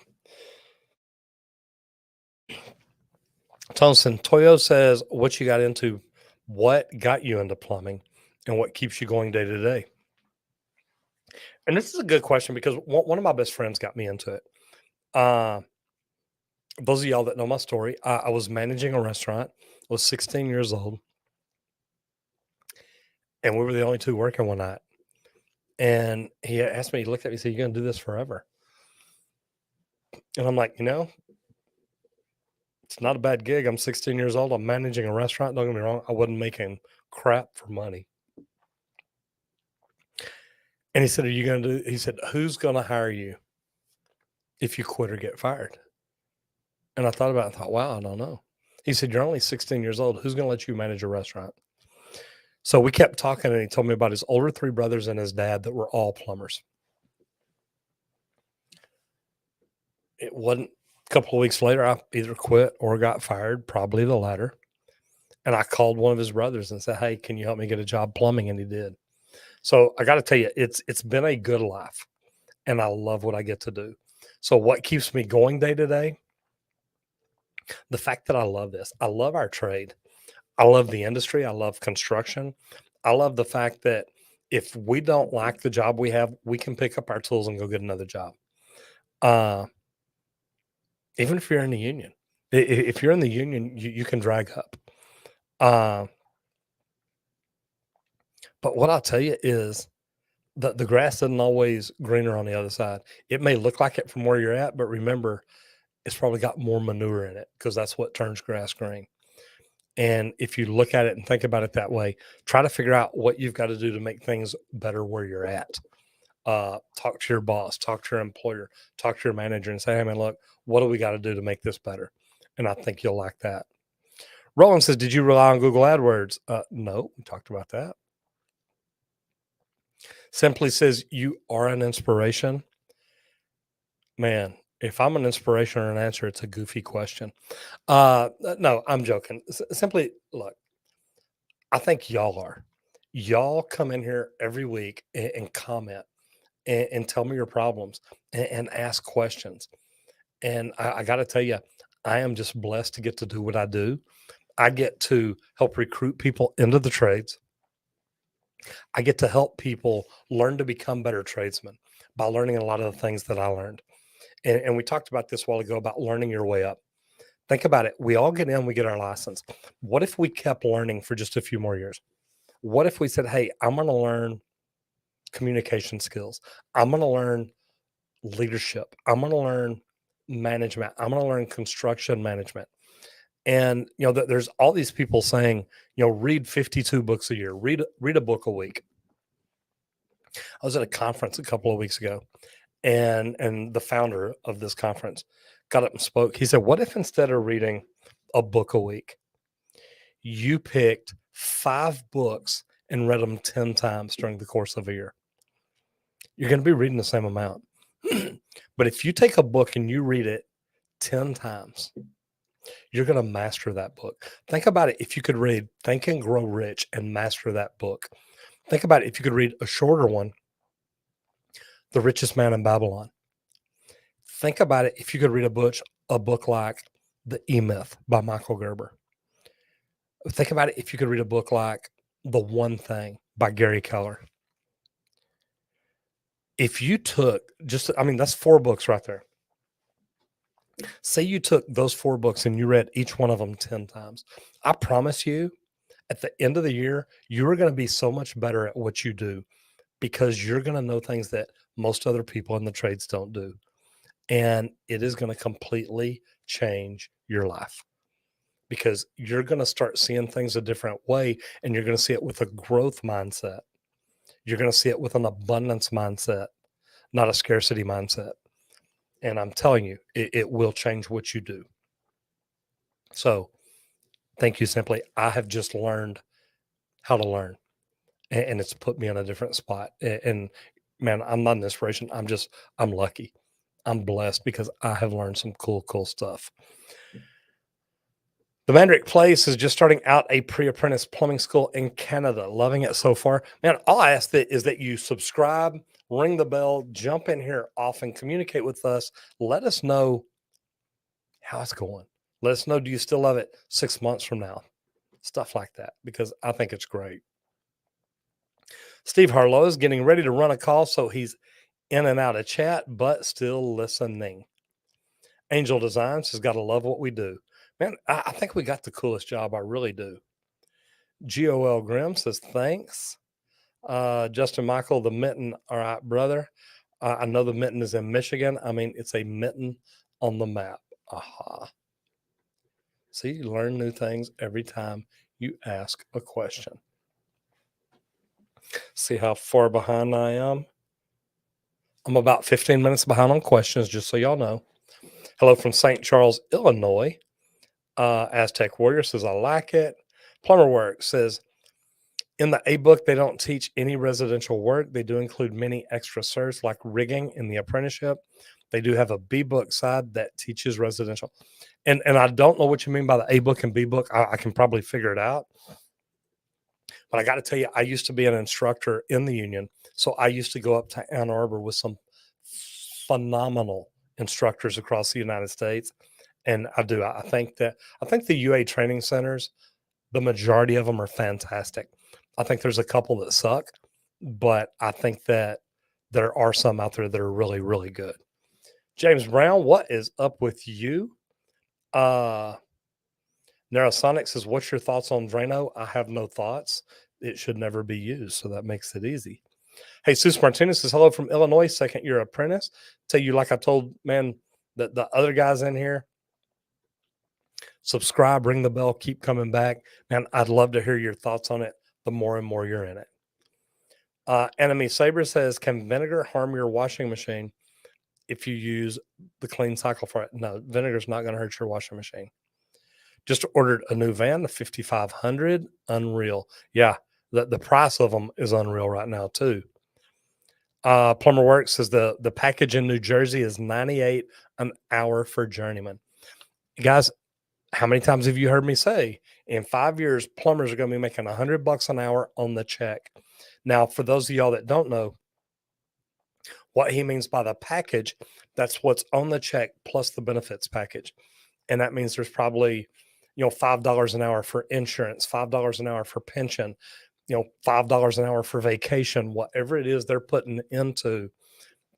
Speaker 1: Thompson Toyo says, what you got into, what got you into plumbing and what keeps you going day to day? And this is a good question because one of my best friends got me into it. Those of y'all that know my story, I was managing a restaurant. I was 16 years old. And we were the only 2 working one night. And he asked me, he looked at me and said, you're going to do this forever? And I'm like, it's not a bad gig. I'm 16 years old. I'm managing a restaurant. Don't get me wrong. I wasn't making crap for money. And he said, he said, who's going to hire you if you quit or get fired? And I thought about it and thought, wow, I don't know. He said, you're only 16 years old. Who's going to let you manage a restaurant? So we kept talking and he told me about his older 3 brothers and his dad that were all plumbers. It wasn't a couple of weeks later, I either quit or got fired, probably the latter. And I called one of his brothers and said, hey, can you help me get a job plumbing? And he did. So I got to tell you, it's been a good life and I love what I get to do. So what keeps me going day to day? The fact that I love this. I love our trade. I love the industry. I love construction. I love the fact that if we don't like the job we have, we can pick up our tools and go get another job. Even if you're in the union, if you're in the union, you can drag up. But what I'll tell you is that the grass isn't always greener on the other side. It may look like it from where you're at, but remember, it's probably got more manure in it because that's what turns grass green. And if you look at it and think about it that way, try to figure out what you've got to do to make things better where you're at. Talk to your boss, talk to your employer, talk to your manager and say, hey man, look, what do we got to do to make this better? And I think you'll like that. Roland says, did you rely on Google AdWords? No, we talked about that. Simply says, you are an inspiration. Man, if I'm an inspiration or an answer, it's a goofy question. No, I'm joking. Simply, look, I think y'all are. Y'all come in here every week and comment and tell me your problems and ask questions. And I got to tell you, I am just blessed to get to do what I do. I get to help recruit people into the trades. I get to help people learn to become better tradesmen by learning a lot of the things that I learned. And we talked about this a while ago about learning your way up. Think about it. We all get in, we get our license. What if we kept learning for just a few more years? What if we said, hey, I'm going to learn communication skills. I'm going to learn leadership. I'm going to learn management. I'm going to learn construction management. And, there's all these people saying, read 52 books a year, read a book a week. I was at a conference a couple of weeks ago, and the founder of this conference got up and spoke. He said, "What if instead of reading a book a week, you picked 5 books and read them 10 times during the course of a year? You're going to be reading the same amount. But if you take a book and you read it 10 times, you're going to master that book. Think about it. If you could read Think and Grow Rich and master that book, think about it. If you could read a shorter one, The Richest Man in Babylon. Think about it. If you could read a book like The E-Myth by Michael Gerber. Think about it. If you could read a book like The One Thing by Gary Keller. If you took that's 4 books right there. Say you took those 4 books and you read each one of them 10 times. I promise you, at the end of the year, you are going to be so much better at what you do because you're going to know things that most other people in the trades don't do. And it is going to completely change your life because you're going to start seeing things a different way, and you're going to see it with a growth mindset. You're going to see it with an abundance mindset, not a scarcity mindset. And I'm telling you, it will change what you do. So thank you, Simply. I have just learned how to learn, and it's put me in a different spot. And man, I'm not an inspiration. I'm lucky. I'm blessed because I have learned some cool stuff. The Mandrick Place is just starting out a pre-apprentice plumbing school in Canada. Loving it so far. Man, all I ask is that you subscribe, ring the bell, jump in here often, communicate with us. Let us know how it's going. Let us know, do you still love it 6 months from now? Stuff like that, because I think it's great. Steve Harlow is getting ready to run a call, so he's in and out of chat, but still listening. Angel Designs has got to love what we do. Man, I think we got the coolest job. I really do. GOL Grimm says, thanks. Justin Michael, the mitten. All right, brother. I know the mitten is in Michigan. I mean, it's a mitten on the map. Aha. See, you learn new things every time you ask a question. See how far behind I am? I'm about 15 minutes behind on questions, just so y'all know. Hello from St. Charles, Illinois. Aztec Warrior says, I like it. Plumber Work says, in the A book, they don't teach any residential work. They do include many extra certs like rigging in the apprenticeship. They do have a B book side that teaches residential. And I don't know what you mean by the A book and B book. I can probably figure it out. But I got to tell you, I used to be an instructor in the union. So I used to go up to Ann Arbor with some phenomenal instructors across the United States. And I think the UA training centers, the majority of them are fantastic. I think there's a couple that suck, but I think that there are some out there that are really, really good. James Brown, what is up with you? Neurosonic says, what's your thoughts on Drano? I have no thoughts. It should never be used, so that makes it easy. Hey, Jesus Martinez says, hello from Illinois, second-year apprentice. Tell you, like I told, man, the other guys in here, subscribe, ring the bell, keep coming back. Man, I'd love to hear your thoughts on it the more and more you're in it. Enemy Saber says, can vinegar harm your washing machine if you use the clean cycle for it? No, vinegar's not going to hurt your washing machine. Just ordered a new van, the 5500, unreal. Yeah, the price of them is unreal right now too. Plumber Works says the package in New Jersey is $98 an hour for journeyman. Guys, how many times have you heard me say in 5 years, plumbers are going to be making $100 an hour on the check? Now, for those of y'all that don't know what he means by the package, that's what's on the check plus the benefits package. And that means there's probably, $5 an hour for insurance, $5 an hour for pension, $5 an hour for vacation, whatever it is they're putting into.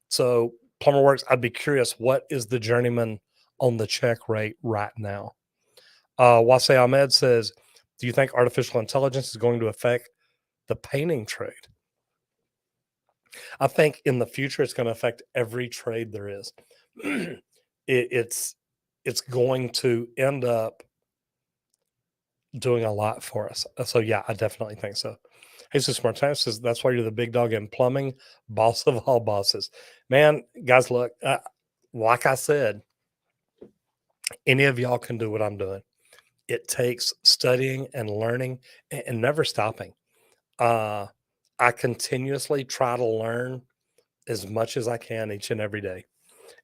Speaker 1: So Plumber Works, I'd be curious, what is the journeyman on the check rate right now? Wase Ahmed says, do you think artificial intelligence is going to affect the painting trade? I think in the future, it's going to affect every trade there is. It's going to end up doing a lot for us. So yeah, I definitely think so. Jesus Martinez says, that's why you're the big dog in plumbing, boss of all bosses. Man, guys, look, like I said, any of y'all can do what I'm doing. It takes studying and learning and never stopping. I continuously try to learn as much as I can each and every day.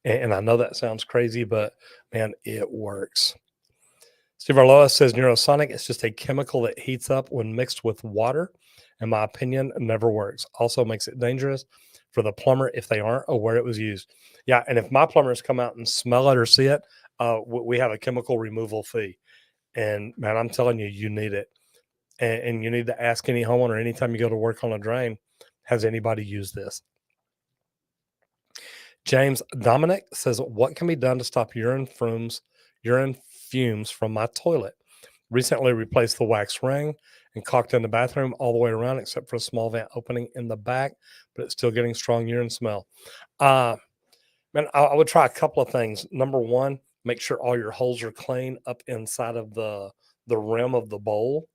Speaker 1: And I know that sounds crazy, but man, it works. Steve Arloa says neurosonic is just a chemical that heats up when mixed with water. In my opinion, never works. Also makes it dangerous for the plumber if they aren't aware it was used. Yeah, and if my plumbers come out and smell it or see it, we have a chemical removal fee. And man, I'm telling you, you need it. And you need to ask any homeowner anytime you go to work on a drain, has anybody used this? James Dominic says, what can be done to stop urine fumes from my toilet? Recently replaced the wax ring and caulked in the bathroom all the way around except for a small vent opening in the back, but it's still getting strong urine smell. Man, I would try a couple of things. Number one, make sure all your holes are clean up inside of the rim of the bowl.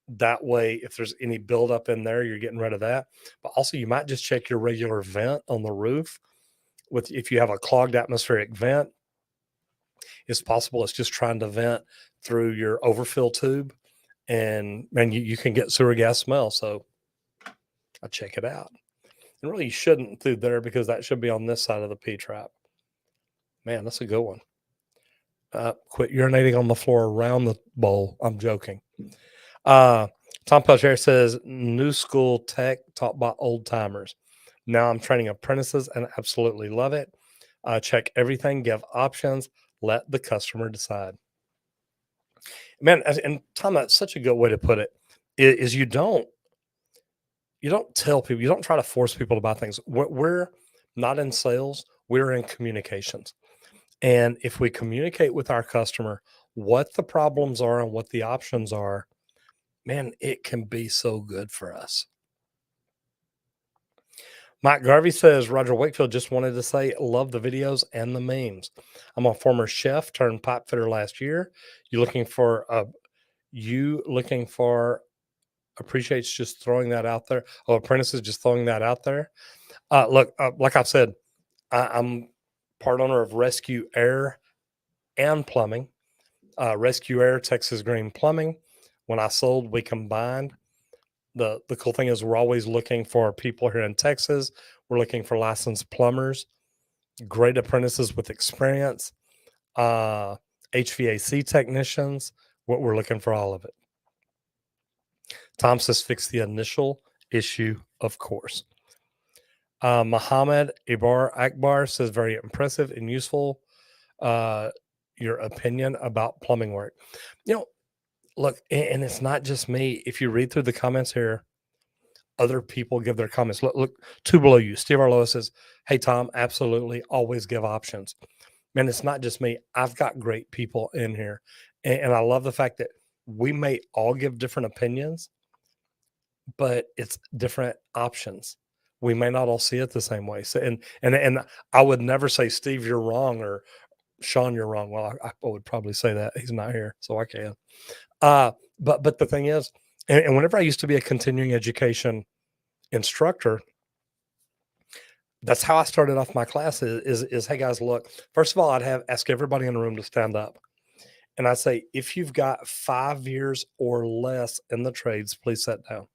Speaker 1: That way, if there's any buildup in there, you're getting rid of that. But also, you might just check your regular vent on the roof. If you have a clogged atmospheric vent, it's possible it's just trying to vent through your overfill tube, and you can get sewer gas smell. So I check it out. And really, you shouldn't through there because that should be on this side of the P trap. Man, that's a good one. Quit urinating on the floor around the bowl. I'm joking. Tom Pelcher says, new school tech taught by old timers. Now I'm training apprentices and absolutely love it. Check everything, give options, let the customer decide. Man, and Tom, that's such a good way to put it, is you don't tell people, you don't try to force people to buy things. We're not in sales, we're in communications. And if we communicate with our customer what the problems are and what the options are, man, it can be so good for us. Mike Garvey says, Roger Wakefield just wanted to say, love the videos and the memes. I'm a former chef turned pipe fitter last year. You looking for appreciates just throwing that out there. Oh, apprentices just throwing that out there. Look, like I've said, I'm part owner of Rescue Air and Plumbing. Rescue Air, Texas Green Plumbing. When I sold, we combined. The cool thing is we're always looking for people here in Texas. We're looking for licensed plumbers, great apprentices with experience, HVAC technicians. We're looking for all of it. Tom says fix the initial issue, of course. Muhammad Ibar Akbar says very impressive and useful. Your opinion about plumbing work. Look, and it's not just me. If you read through the comments here, other people give their comments. Look, two below you. Steve Arloa says, hey, Tom, absolutely always give options. Man, it's not just me. I've got great people in here. And I love the fact that we may all give different opinions, but it's different options. We may not all see it the same way. So, and I would never say, Steve, you're wrong, or Sean, you're wrong. Well, I would probably say that. He's not here, so I can. But the thing is, and whenever I used to be a continuing education instructor, that's how I started off my classes is hey guys, look, first of all, I'd ask everybody in the room to stand up. And I'd say, if you've got 5 years or less in the trades, please sit down.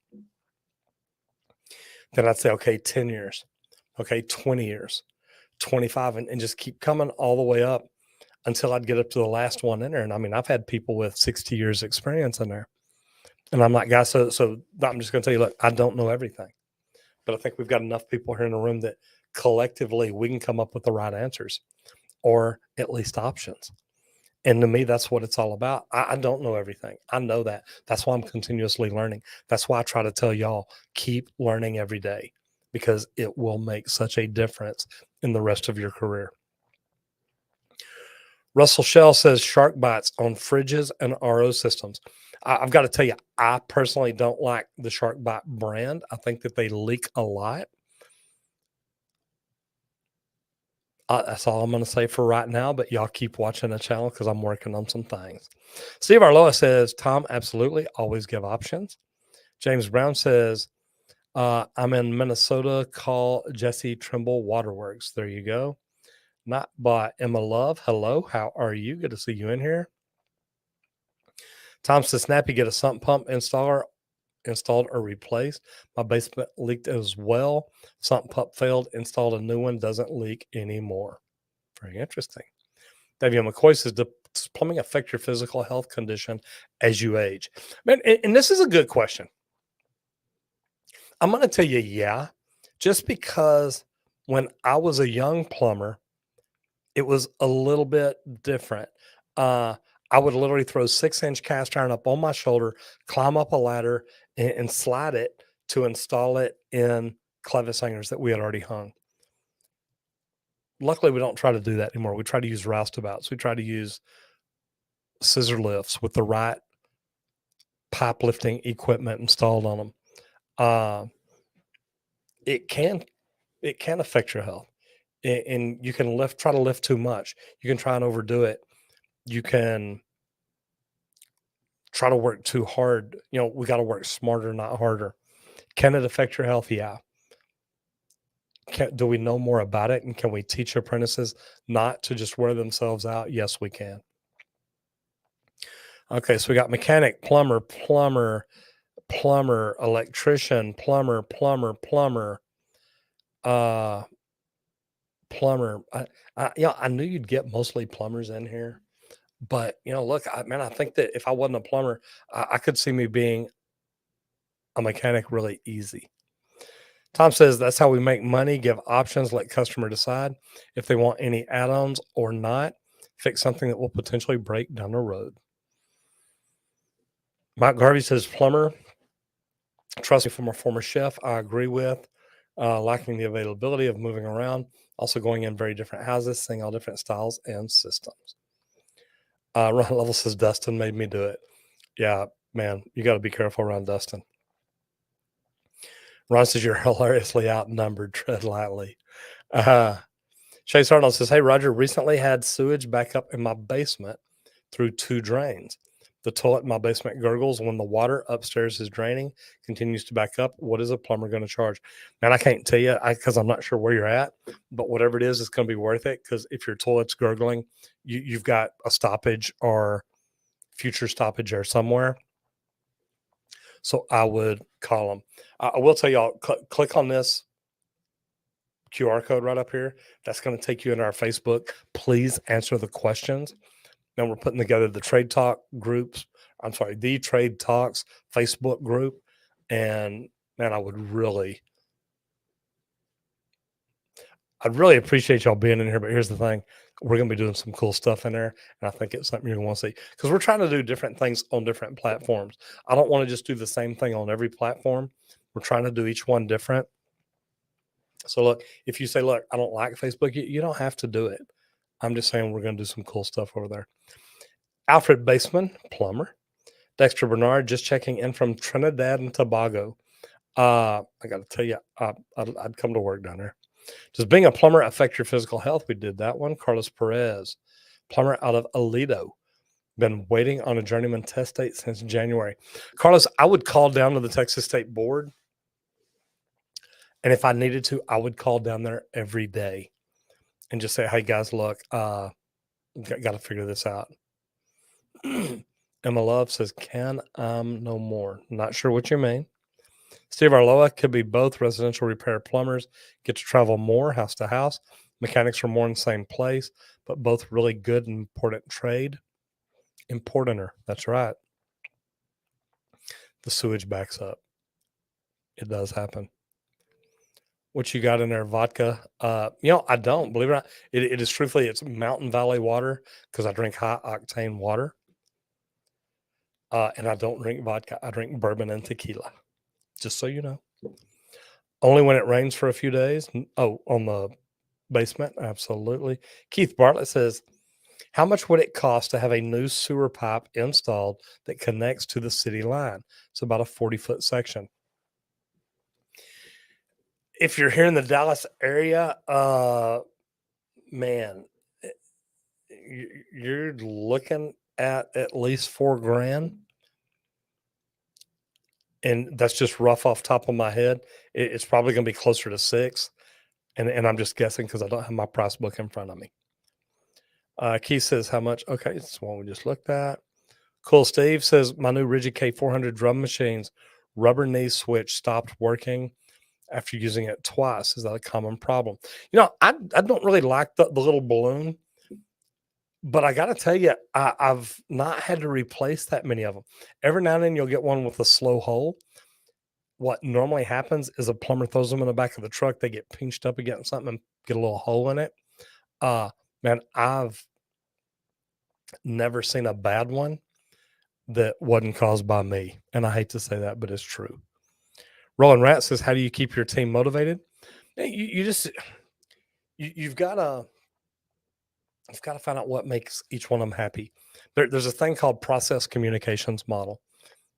Speaker 1: Then I'd say, okay, 10 years, okay, 20 years, 25, and just keep coming all the way up until I'd get up to the last one in there. And I mean, I've had people with 60 years experience in there. And I'm like, guys, so I'm just going to tell you, look, I don't know everything, but I think we've got enough people here in the room that collectively we can come up with the right answers or at least options. And to me, that's what it's all about. I don't know everything. I know that. That's why I'm continuously learning. That's why I try to tell y'all, keep learning every day, because it will make such a difference in the rest of your career. Russell Shell says shark bites on fridges and RO systems. I've got to tell you, I personally don't like the Shark Bite brand. I think that they leak a lot. That's all I'm going to say for right now, but y'all keep watching the channel because I'm working on some things. Steve Arloa says, Tom, absolutely, always give options. James Brown says, I'm in Minnesota. Call Jesse Trimble Waterworks. There you go. Not by Emma Love. Hello. How are you? Good to see you in here. Tom says, Snappy, get a sump pump installed or replaced. My basement leaked as well. Sump pump failed. Installed a new one. Doesn't leak anymore. Very interesting. David McCoy says, does plumbing affect your physical health condition as you age? Man, and this is a good question. I'm going to tell you, yeah, just because when I was a young plumber, it was a little bit different. I would literally throw 6-inch cast iron up on my shoulder, climb up a ladder, and slide it to install it in clevis hangers that we had already hung. Luckily, we don't try to do that anymore. We try to use roustabouts. We try to use scissor lifts with the right pipe lifting equipment installed on them. It can affect your health, and you can try to lift too much. You can try and overdo it. You can try to work too hard. We got to work smarter, not harder. Can it affect your health? Yeah. Do we know more about it? And can we teach apprentices not to just wear themselves out? Yes, we can. Okay, so we got mechanic, plumber, electrician, plumber. Plumber. I knew you'd get mostly plumbers in here, but look, I think that if I wasn't a plumber, I could see me being a mechanic really easy. Tom says that's how we make money. Give options, let customer decide if they want any add-ons or not. Fix something that will potentially break down the road. Mike Garvey says plumber. Trust me, from a former chef, I agree with. Lacking the availability of moving around, also going in very different houses, seeing all different styles and systems. Ron Level says Dustin made me do it. Yeah, man, you got to be careful around Dustin. Ron says you're hilariously outnumbered. Tread lightly. Chase Arnold says, hey, Roger, recently had sewage back up in my basement through 2 drains. The toilet in my basement gurgles when the water upstairs is draining, continues to back up. What is a plumber going to charge? Man, I can't tell you because I'm not sure where you're at, but whatever it is, it's going to be worth it, because if your toilet's gurgling, you've got a stoppage or future stoppage there somewhere. So I would call them. I will tell y'all, click on this QR code right up here. That's going to take you into our Facebook. Please answer the questions. Now we're putting together the Trade Talk groups. The Trade Talks Facebook group. And man, I'd really appreciate y'all being in here. But here's the thing. We're going to be doing some cool stuff in there. And I think it's something you're going to want to see, because we're trying to do different things on different platforms. I don't want to just do the same thing on every platform. We're trying to do each one different. So look, if you say, look, I don't like Facebook, you don't have to do it. I'm just saying we're going to do some cool stuff over there. Alfred Baseman, plumber. Dexter Bernard, just checking in from Trinidad and Tobago. I got to tell you, I'd come to work down there. Does being a plumber affect your physical health? We did that one. Carlos Perez, plumber out of Aledo. Been waiting on a journeyman test date since January. Carlos, I would call down to the Texas State Board. And if I needed to, I would call down there every day and just say, hey, guys, look, got to figure this out. Emma Love says, can no more. Not sure what you mean. Steve Arloa, could be both. Residential repair plumbers get to travel more house to house. Mechanics are more in the same place, but both really good and important trade. Importanter. That's right. The sewage backs up. It does happen. What you got in there? Vodka? I don't, believe it or not. It is truthfully, it's Mountain Valley water, because I drink high octane water. And I don't drink vodka. I drink bourbon and tequila, just so you know. Only when it rains for a few days. Oh, on the basement? Absolutely. Keith Bartlett says, how much would it cost to have a new sewer pipe installed that connects to the city line? It's about a 40-foot section. If you're here in the Dallas area, man, you're looking at least $4,000. and that's just rough off top of my head. It's probably going to be closer to 6, and I'm just guessing because I don't have my price book in front of me. Keith says how much? Okay, it's the one we just looked at. Cool. Steve says my new Rigid K400 drum machines rubber knee switch stopped working after using it twice. Is that a common problem? I don't really like the little balloon, but I got to tell you, I've not had to replace that many of them. Every now and then you'll get one with a slow hole. What normally happens is a plumber throws them in the back of the truck. They get pinched up against something and get a little hole in it. Man, I've never seen a bad one that wasn't caused by me. And I hate to say that, but it's true. Roland Rat says, how do you keep your team motivated? You've got to find out what makes each one of them happy. There's a thing called process communications model.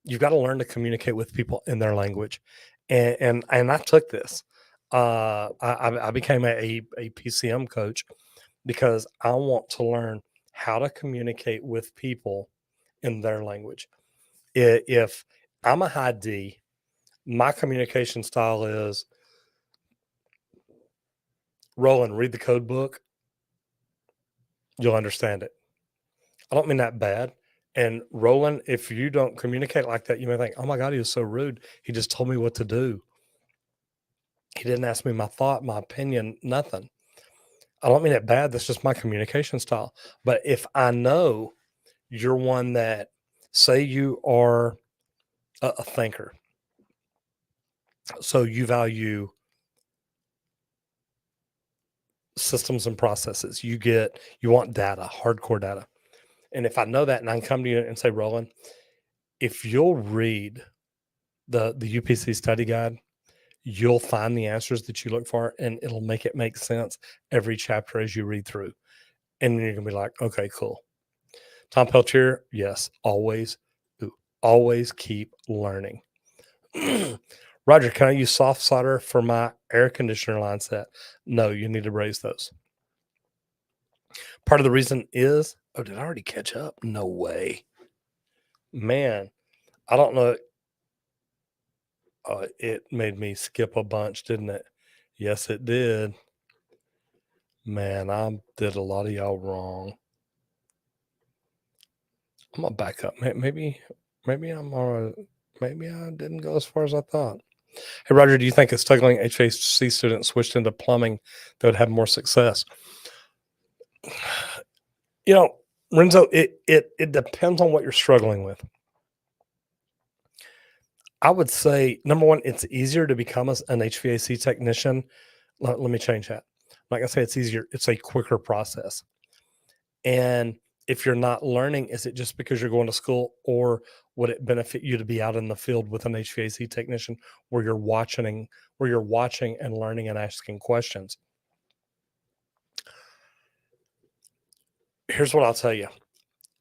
Speaker 1: You've got to learn to communicate with people in their language. And I took this. I became a PCM coach because I want to learn how to communicate with people in their language. If I'm a high D, my communication style is, Roland, read the code book. You'll understand it. I don't mean that bad. And Roland, if you don't communicate like that, you may think, oh my God, he was so rude. He just told me what to do. He didn't ask me my thought, my opinion, nothing. I don't mean it bad. That's just my communication style. But if I know you're one that, say you are a thinker, so you value systems and processes, you want data, hardcore data. And if I know that and I can come to you and say, Roland, if you'll read the UPC study guide, you'll find the answers that you look for, and it'll make sense every chapter as you read through. And then you're going to be like, okay, cool. Tom Peltier, yes, always keep learning. Roger, can I use soft solder for my air conditioner line set? No, you need to braze those. Part of the reason is, did I already catch up? No way. Man, I don't know. It made me skip a bunch, didn't it? Yes, it did. Man, I did a lot of y'all wrong. I'm gonna back up. Maybe I'm all right. Maybe I didn't go as far as I thought. Hey, Roger, do you think a struggling HVAC student switched into plumbing that would have more success? Renzo, it depends on what you're struggling with. I would say, number one, it's easier to become an HVAC technician. Let me change that. I'm not going to say it's easier. It's a quicker process. And if you're not learning, is it just because you're going to school, or would it benefit you to be out in the field with an HVAC technician where you're watching and learning and asking questions? Here's what I'll tell you.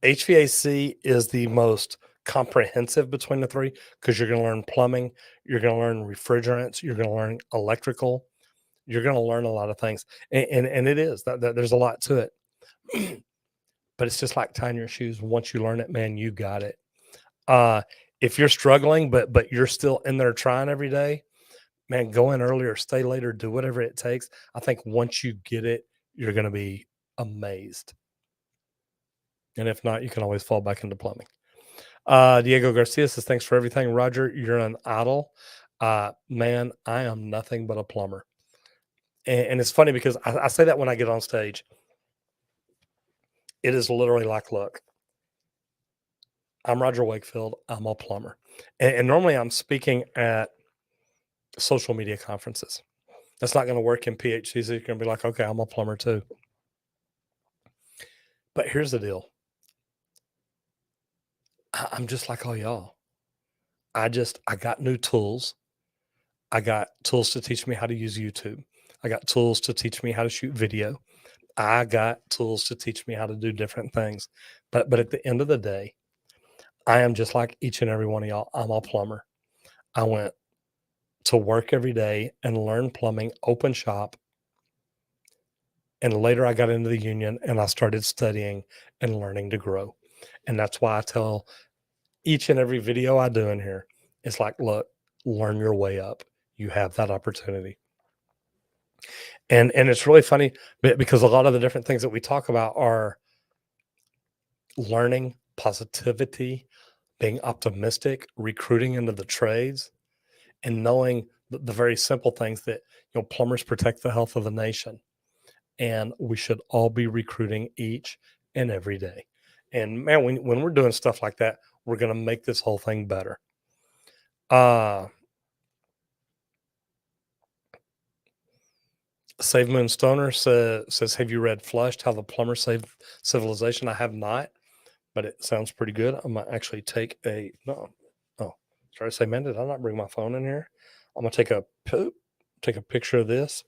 Speaker 1: HVAC is the most comprehensive between the three because you're going to learn plumbing, you're going to learn refrigerants, you're going to learn electrical, you're going to learn a lot of things. And it is that there's a lot to it. But it's just like tying your shoes. Once you learn it, man, you got it. If you're struggling, but you're still in there trying every day, man, go in earlier, stay later, do whatever it takes. I think once you get it, you're going to be amazed. And if not, you can always fall back into plumbing. Diego Garcia says, thanks for everything. Roger, you're an idol. Man, I am nothing but a plumber. And it's funny because I say that when I get on stage. It is literally like, look, I'm Roger Wakefield. I'm a plumber. And normally I'm speaking at social media conferences. That's not going to work in PHCC. You're going to be like, okay, I'm a plumber too. But here's the deal. I'm just like all y'all. I got new tools. I got tools to teach me how to use YouTube. I got tools to teach me how to shoot video. I got tools to teach me how to do different things. But at the end of the day, I am just like each and every one of y'all. I'm a plumber. I went to work every day and learn plumbing, open shop. And later I got into the union and I started studying and learning to grow. And that's why I tell each and every video I do in here It's like, look, learn your way up. You have that opportunity. And it's really funny because a lot of the different things that we talk about are learning, positivity, being optimistic, recruiting into the trades, and knowing the very simple things that, plumbers protect the health of the nation. And we should all be recruiting each and every day. And man, when we're doing stuff like that, we're going to make this whole thing better. Save Moon Stoner says, have you read Flushed, How the Plumber Saved Civilization? I have not, but it sounds pretty good. I'm going to actually take try to say, man, did I not bring my phone in here? I'm going to take a picture of this.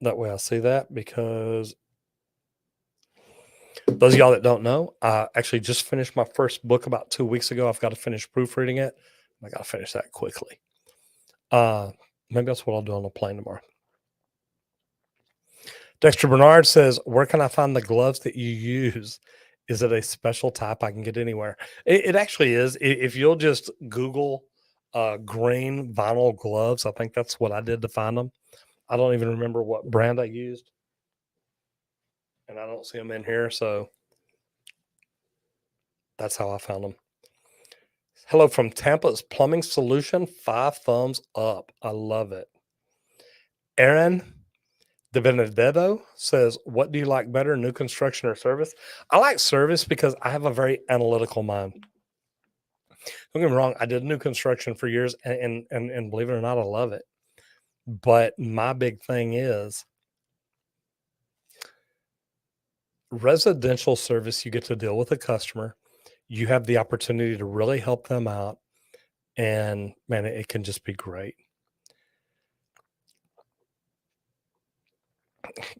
Speaker 1: That way I see that, because those of y'all that don't know, I actually just finished my first book about 2 weeks ago. I've got to finish proofreading it. I got to finish that quickly. Maybe that's what I'll do on the plane tomorrow. Dexter Bernard says, where can I find the gloves that you use? Is it a special type I can get anywhere? It actually is. If you'll just Google green vinyl gloves, I think that's what I did to find them. I don't even remember what brand I used, and I don't see them in here, so that's how I found them. Hello from Tampa's Plumbing Solution. 5 thumbs up. I love it. Aaron De Benedetto says, what do you like better, new construction or service? I like service because I have a very analytical mind. Don't get me wrong, I did new construction for years, and believe it or not, I love it. But my big thing is residential service. You get to deal with a customer. You have the opportunity to really help them out. And man, it can just be great.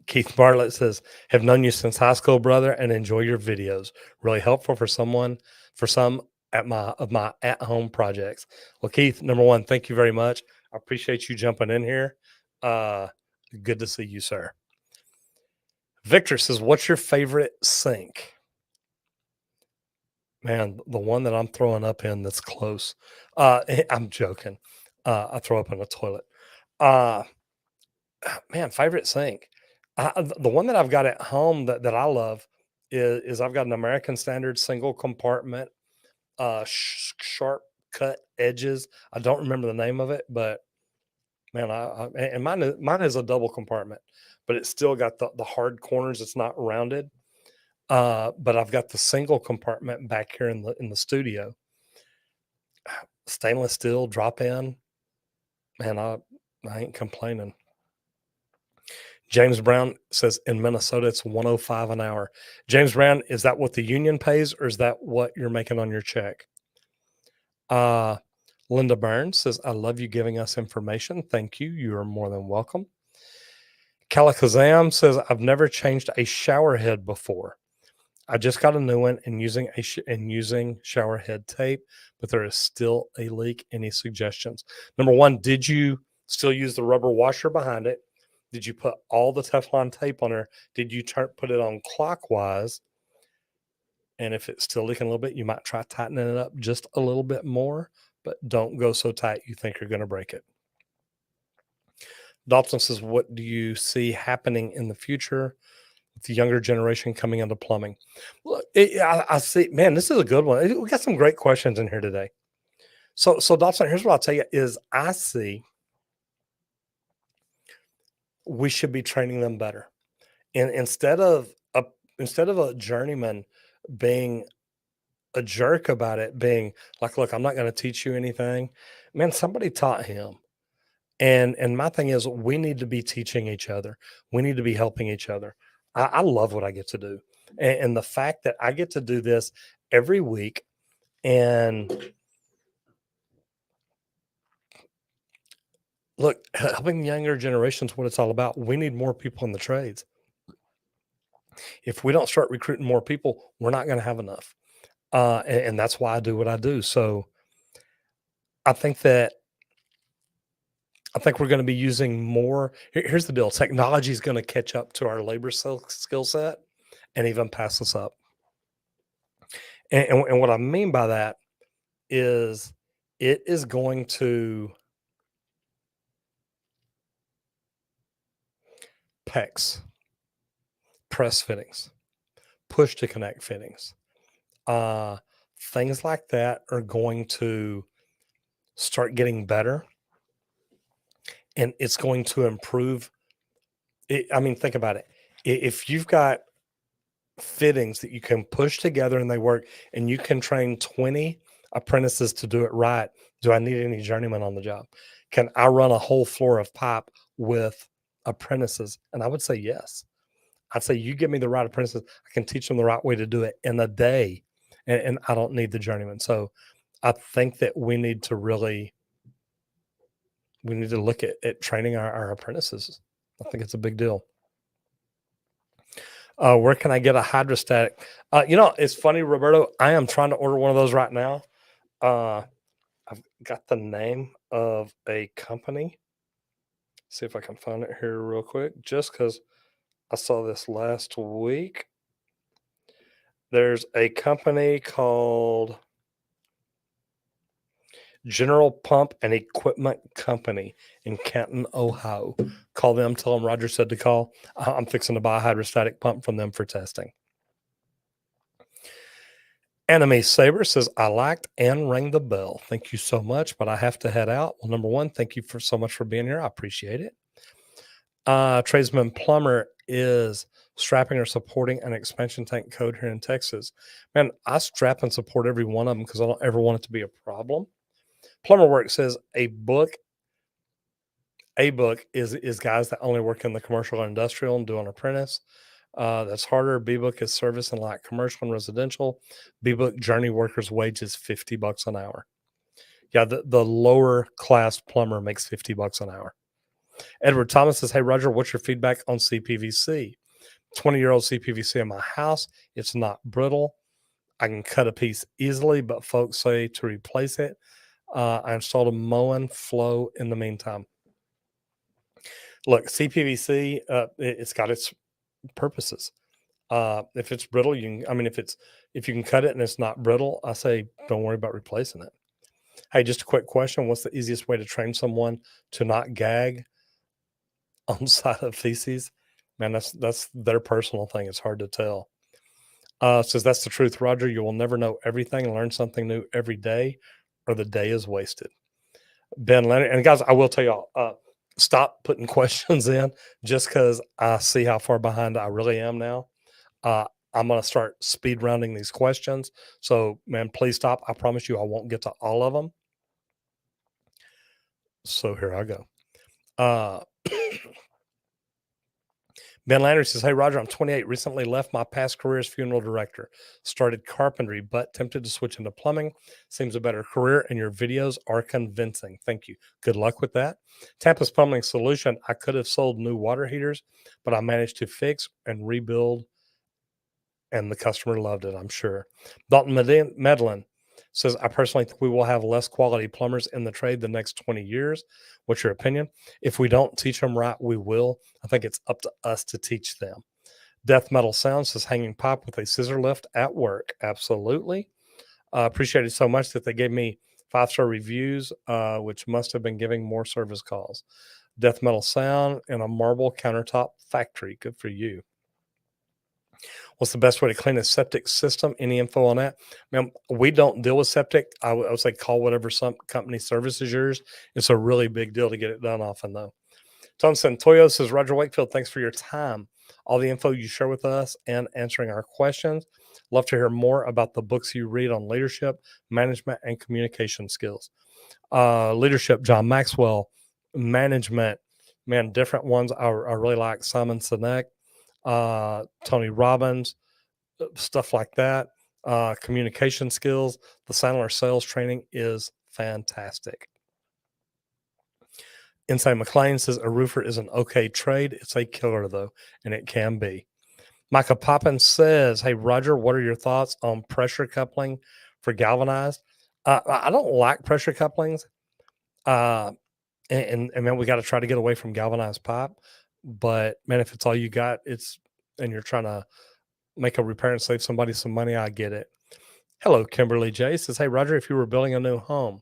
Speaker 1: Keith Bartlett says, have known you since high school, brother, and enjoy your videos. Really helpful for some of my at-home projects. Well, Keith, number one, thank you very much. I appreciate you jumping in here. Good to see you, sir. Victor says, what's your favorite sink? Man, the one that I'm throwing up in that's close. I'm joking. I throw up in a toilet. Man, favorite sink. The one that I've got at home that I love is I've got an American Standard single compartment, sharp cut edges. I don't remember the name of it, but man, and mine is a double compartment, but it's still got the hard corners. It's not rounded. But I've got the single compartment back here in the studio. Stainless steel drop in. Man, I ain't complaining. James Brown says in Minnesota it's $105 an hour. James Brown, is that what the union pays, or is that what you're making on your check? Linda Burns says, I love you giving us information. Thank you. You are more than welcome. Kalakazam says, I've never changed a shower head before. I just got a new one and using shower head tape, but there is still a leak. Any suggestions? Number one, did you still use the rubber washer behind it? Did you put all the Teflon tape on there? Did you put it on clockwise? And if it's still leaking a little bit, you might try tightening it up just a little bit more, but don't go so tight you think you're going to break it. Dalton says, what do you see happening in the future with the younger generation coming into plumbing? Look, I see, man, this is a good one. We got some great questions in here today. So Dalton, here's what I'll tell you is I see we should be training them better. And instead of a journeyman being a jerk about it, being like, look, I'm not going to teach you anything. Man, somebody taught him. And my thing is, we need to be teaching each other. We need to be helping each other. I love what I get to do. And the fact that I get to do this every week, and look, helping younger generations, what it's all about. We need more people in the trades. If we don't start recruiting more people, we're not going to have enough. And that's why I do what I do. So I think we're going to be using more. Here's the deal. Technology is going to catch up to our labor skill set and even pass us up. And what I mean by that is it is going to PEX, press fittings, push to connect fittings, things like that are going to start getting better, and it's going to improve it. I mean, think about it. If you've got fittings that you can push together and they work, and you can train 20 apprentices to do it right, do I need any journeyman on the job? Can I run a whole floor of pipe with apprentices? And I would say yes. I'd say you give me the right apprentices, I can teach them the right way to do it in a day, and I don't need the journeyman. So I think that we need to look at training our apprentices. I think it's a big deal. Where can I get a hydrostatic? It's funny, Roberto. I am trying to order one of those right now. I've got the name of a company. See if I can find it here real quick, just because I saw this last week. There's a company called General Pump and Equipment Company in Canton, Ohio. Call them, tell them Roger said to call. I'm fixing to buy a hydrostatic pump from them for testing. Enemy Saber says, I liked and rang the bell. Thank you so much, but I have to head out. Well, number one, thank you so much for being here. I appreciate it. Tradesman Plumber is strapping or supporting an expansion tank code here in Texas. Man, I strap and support every one of them because I don't ever want it to be a problem. Plumber Work says A book is guys that only work in the commercial or industrial and do an apprentice. That's harder. B book is service and light commercial and residential. B book journey workers' wage is $50 an hour. Yeah, the lower class plumber makes $50 an hour. Edward Thomas says, hey, Roger, what's your feedback on CPVC? 20-year-old CPVC in my house. It's not brittle. I can cut a piece easily, but folks say to replace it. I installed a mowing flow in the meantime. Look, CPVC, it's got its purposes. If it's brittle, if you can cut it and it's not brittle, I say don't worry about replacing it. Hey, just a quick question. What's the easiest way to train someone to not gag on side of feces? Man, that's their personal thing. It's hard to tell. Says that's the truth, Roger. You will never know everything and learn something new every day, or the day is wasted. Ben Leonard, and guys, I will tell y'all, stop putting questions in just because I see how far behind I really am now. I'm going to start speed rounding these questions. So, man, please stop. I promise you I won't get to all of them. So here I go. Ben Landry says, hey, Roger, I'm 28, recently left my past career as funeral director, started carpentry, but tempted to switch into plumbing. Seems a better career, and your videos are convincing. Thank you. Good luck with that. Tampa's Plumbing Solution, I could have sold new water heaters, but I managed to fix and rebuild, and the customer loved it, I'm sure. Dalton Medlin says, I personally think we will have less quality plumbers in the trade the next 20 years. What's your opinion? If we don't teach them right, we will. I think it's up to us to teach them. Death Metal Sound says, hanging pipe with a scissor lift at work. Absolutely. Appreciate it so much that they gave me 5-star reviews, which must have been giving more service calls. Death Metal Sound in a marble countertop factory. Good for you. What's the best way to clean a septic system? Any info on that? Man, we don't deal with septic. I would say call whatever some company services yours. It's a really big deal to get it done often, though. Tom Santoyo says, Roger Wakefield, thanks for your time, all the info you share with us, and answering our questions. Love to hear more about the books you read on leadership, management, and communication skills. Leadership, John Maxwell. Management, man, different ones. I really like Simon Sinek. Tony Robbins, stuff like that. Communication skills. The Sandler sales training is fantastic. Inside McLean says a roofer is an okay trade. It's a killer though, and it can be. Micah Poppins says, hey, Roger, what are your thoughts on pressure coupling for galvanized? I don't like pressure couplings. And man, we got to try to get away from galvanized pipe. But man, if it's all you got, and you're trying to make a repair and save somebody some money, I get it. Hello, Kimberly J says, hey, Roger, if you were building a new home,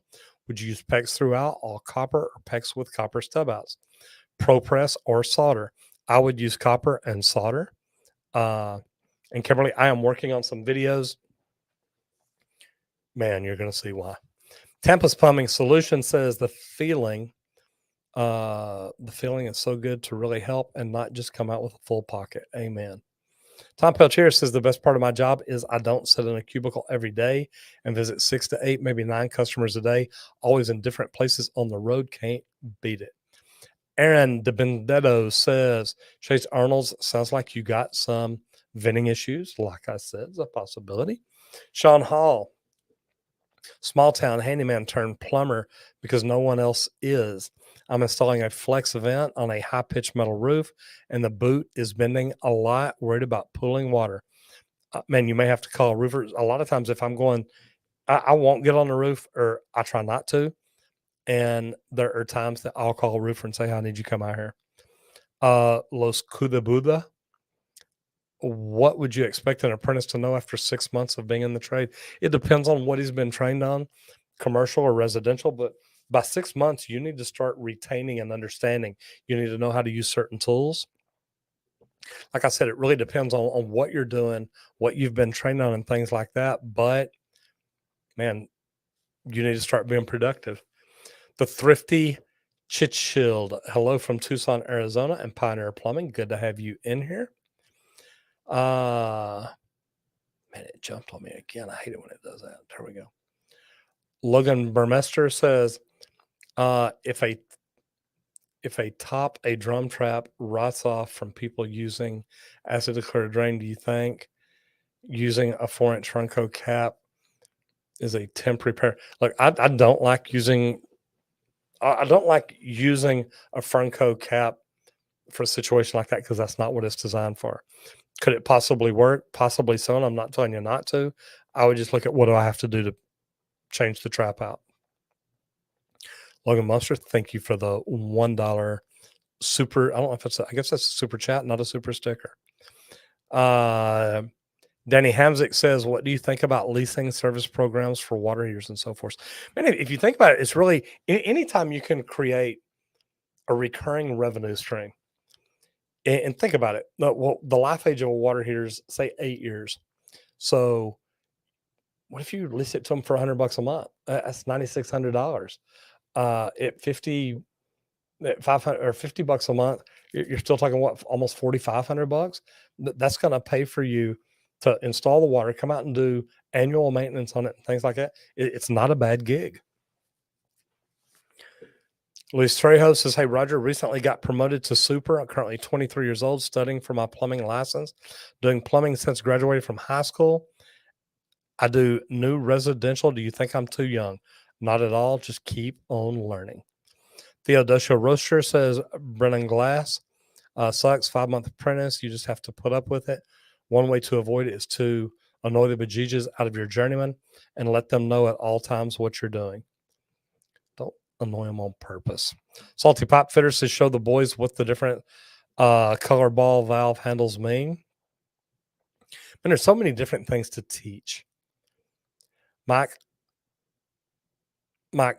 Speaker 1: Would you use PEX throughout, all copper, or PEX with copper stub outs? Pro press or solder? I would use copper and solder. And Kimberly, I am working on some videos. Man, you're going to see why. Tampa's Plumbing Solution says the feeling is so good to really help and not just come out with a full pocket. Amen. Tom Peltier says the best part of my job is I don't sit in a cubicle every day and visit 6 to 8, maybe 9 customers a day, always in different places on the road. Can't beat it. Aaron DeBendetto says, Chase Arnold's, sounds like you got some venting issues. Like I said, it's a possibility. Sean Hall, small town handyman turned plumber because no one else is. I'm installing a flex vent on a high-pitched metal roof, and the boot is bending a lot, worried about pooling water. Man, you may have to call roofers. A lot of times if I'm going, I won't get on the roof, or I try not to. And there are times that I'll call a roofer and say, I need you to come out here. Los Cudabuda. What would you expect an apprentice to know after 6 months of being in the trade? It depends on what he's been trained on, commercial or residential. But by 6 months, you need to start retaining and understanding. You need to know how to use certain tools. Like I said, it really depends on what you're doing, what you've been trained on, and things like that. But, man, you need to start being productive. The Thrifty Chitschild. Hello from Tucson, Arizona, and Pioneer Plumbing. Good to have you in here. Man, it jumped on me again. I hate it when it does that. There we go. Logan Burmester says, if a drum trap rots off from people using acid to clear a drain, do you think using a 4-inch Runco cap is a temp repair? Look, I don't like using a Franco cap for a situation like that, because that's not what it's designed for. Could it possibly work? Possibly so, and I'm not telling you not to. I would just look at what do I have to do to change the trap out. Logan Munster, thank you for the $1 super. I don't know if I guess that's a super chat, not a super sticker. Danny Hamzik says, what do you think about leasing service programs for water heaters and so forth? Man, if you think about it, it's really anytime you can create a recurring revenue stream. And think about it. Well, the life age of a water heater is, say, 8 years. So what if you lease it to them for $100 a month? That's $9,600. At 500 or $50 a month, you're still talking what, almost $4,500. That's going to pay for you to install the water, come out and do annual maintenance on it, and things like that. It's not a bad gig. Luis Trejo says, hey, Roger, recently got promoted to super. I'm currently 23 years old, studying for my plumbing license, doing plumbing since graduated from high school. I do new residential. Do you think I'm too young? Not at all. Just keep on learning. Theodosia Roaster says, Brennan Glass sucks. 5-month apprentice. You just have to put up with it. One way to avoid it is to annoy the bejesus out of your journeyman and let them know at all times what you're doing. Don't annoy them on purpose. Salty Pipe Fitter says, show the boys what the different color ball valve handles mean. And there's so many different things to teach. Mike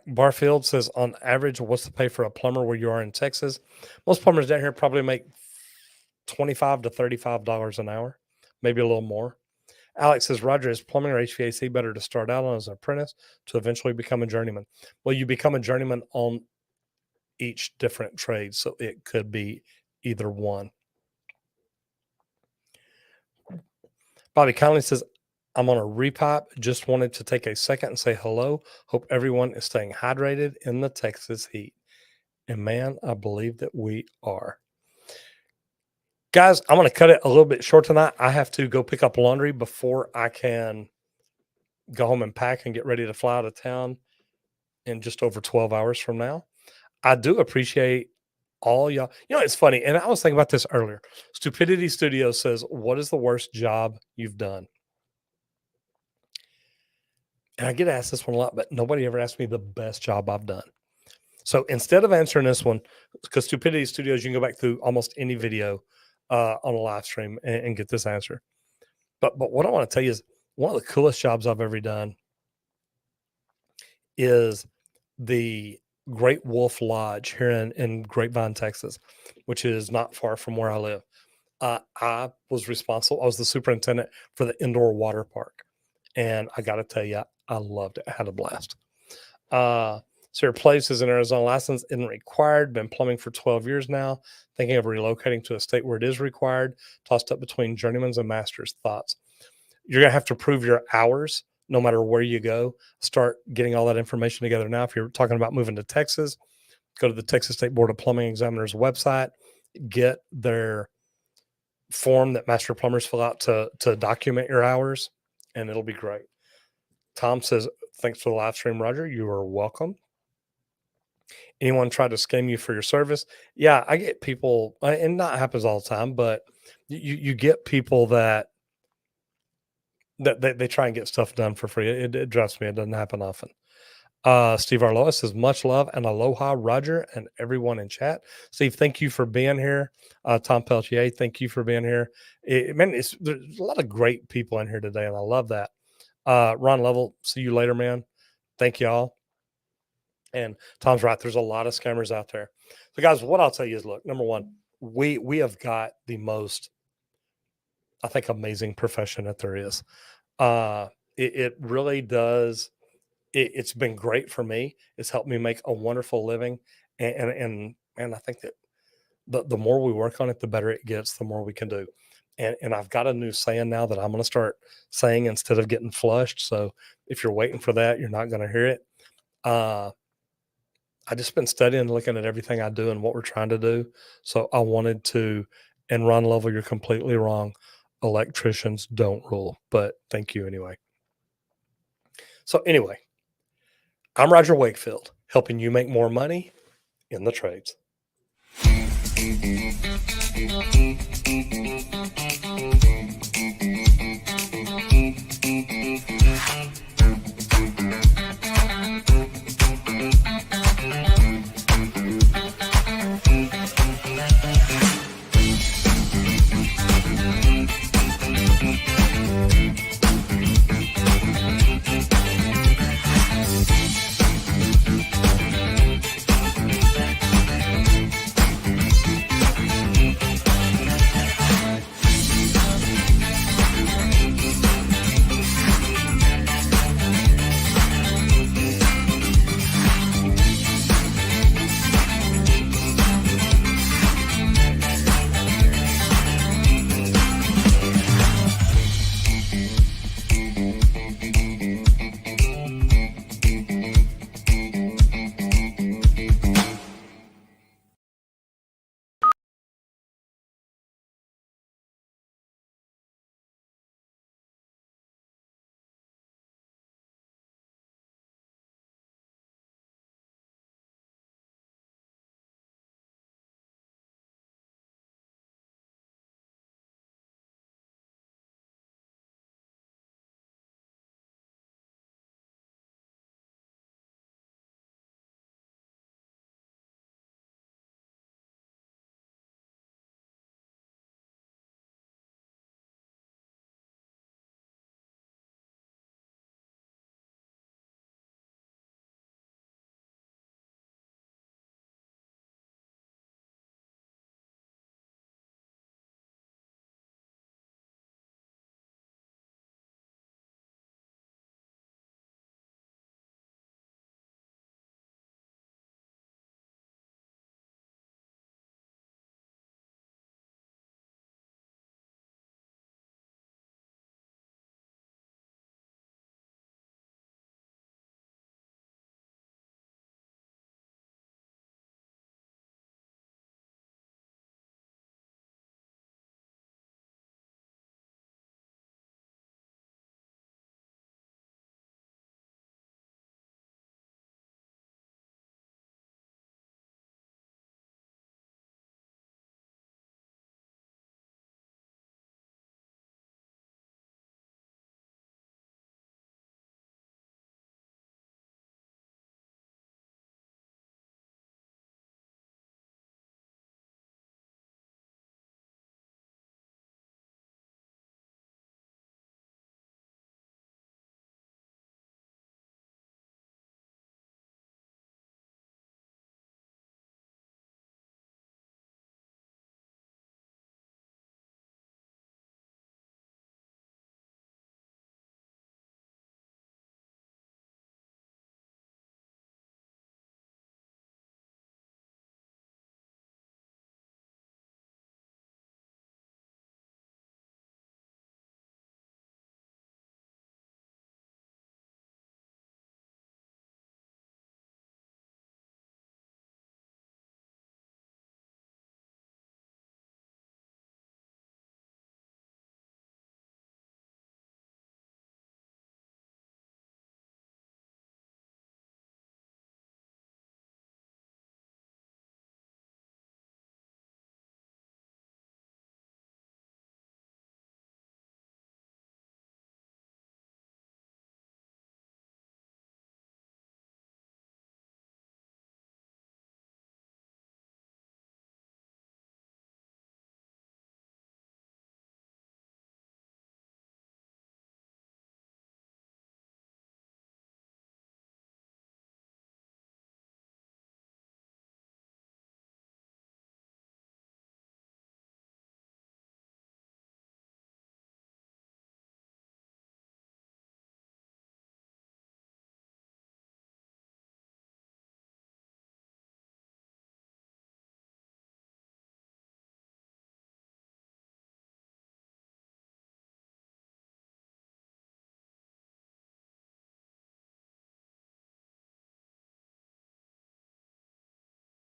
Speaker 1: Barfield says, on average, what's the pay for a plumber where you are in Texas? Most plumbers down here probably make $25 to $35 an hour, maybe a little more. Alex says, Roger, is plumbing or HVAC better to start out on as an apprentice to eventually become a journeyman? Well, you become a journeyman on each different trade, so it could be either one. Bobby Conley says, I'm on a repipe. Just wanted to take a second and say hello. Hope everyone is staying hydrated in the Texas heat. And man, I believe that we are. Guys, I'm going to cut it a little bit short tonight. I have to go pick up laundry before I can go home and pack and get ready to fly out of town in just over 12 hours from now. I do appreciate all y'all. You know, it's funny, and I was thinking about this earlier. Stupidity Studio says, what is the worst job you've done? And I get asked this one a lot, but nobody ever asked me the best job I've done. So instead of answering this one, because Stupidity Studios, you can go back through almost any video on a live stream and get this answer. But what I want to tell you is one of the coolest jobs I've ever done is the Great Wolf Lodge here in Grapevine, Texas, which is not far from where I live. I was responsible. I was the superintendent for the indoor water park. And I got to tell you, I loved it. I had a blast. So your place is in Arizona, license isn't required. Been plumbing for 12 years now. Thinking of relocating to a state where it is required. Tossed up between journeyman's and master's. Thoughts? You're going to have to prove your hours no matter where you go. Start getting all that information together now. If you're talking about moving to Texas, go to the Texas State Board of Plumbing Examiners website, get their form that master plumbers fill out to document your hours, and it'll be great. Tom says, thanks for the live stream, Roger. You are welcome. Anyone try to scam you for your service? Yeah, I get people, and not happens all the time, but you get people that they try and get stuff done for free. It drives me. It doesn't happen often. Steve Arloa says, much love and aloha, Roger, and everyone in chat. Steve, thank you for being here. Tom Peltier, thank you for being here. There's a lot of great people in here today, and I love that. Ron Level, see you later, man. Thank y'all. And Tom's right. There's a lot of scammers out there. So, guys, what I'll tell you is, look, number one, we have got the most, I think, amazing profession that there is. It really does. It's been great for me. It's helped me make a wonderful living. And I think that the more we work on it, the better it gets, the more we can do. And I've got a new saying now that I'm going to start saying instead of getting flushed. So if you're waiting for that, you're not going to hear it. I just been studying, looking at everything I do and what we're trying to do. So I wanted to, and Ron Lovell, you're completely wrong. Electricians don't rule, but thank you anyway. So anyway, I'm Roger Wakefield, helping you make more money in the trades.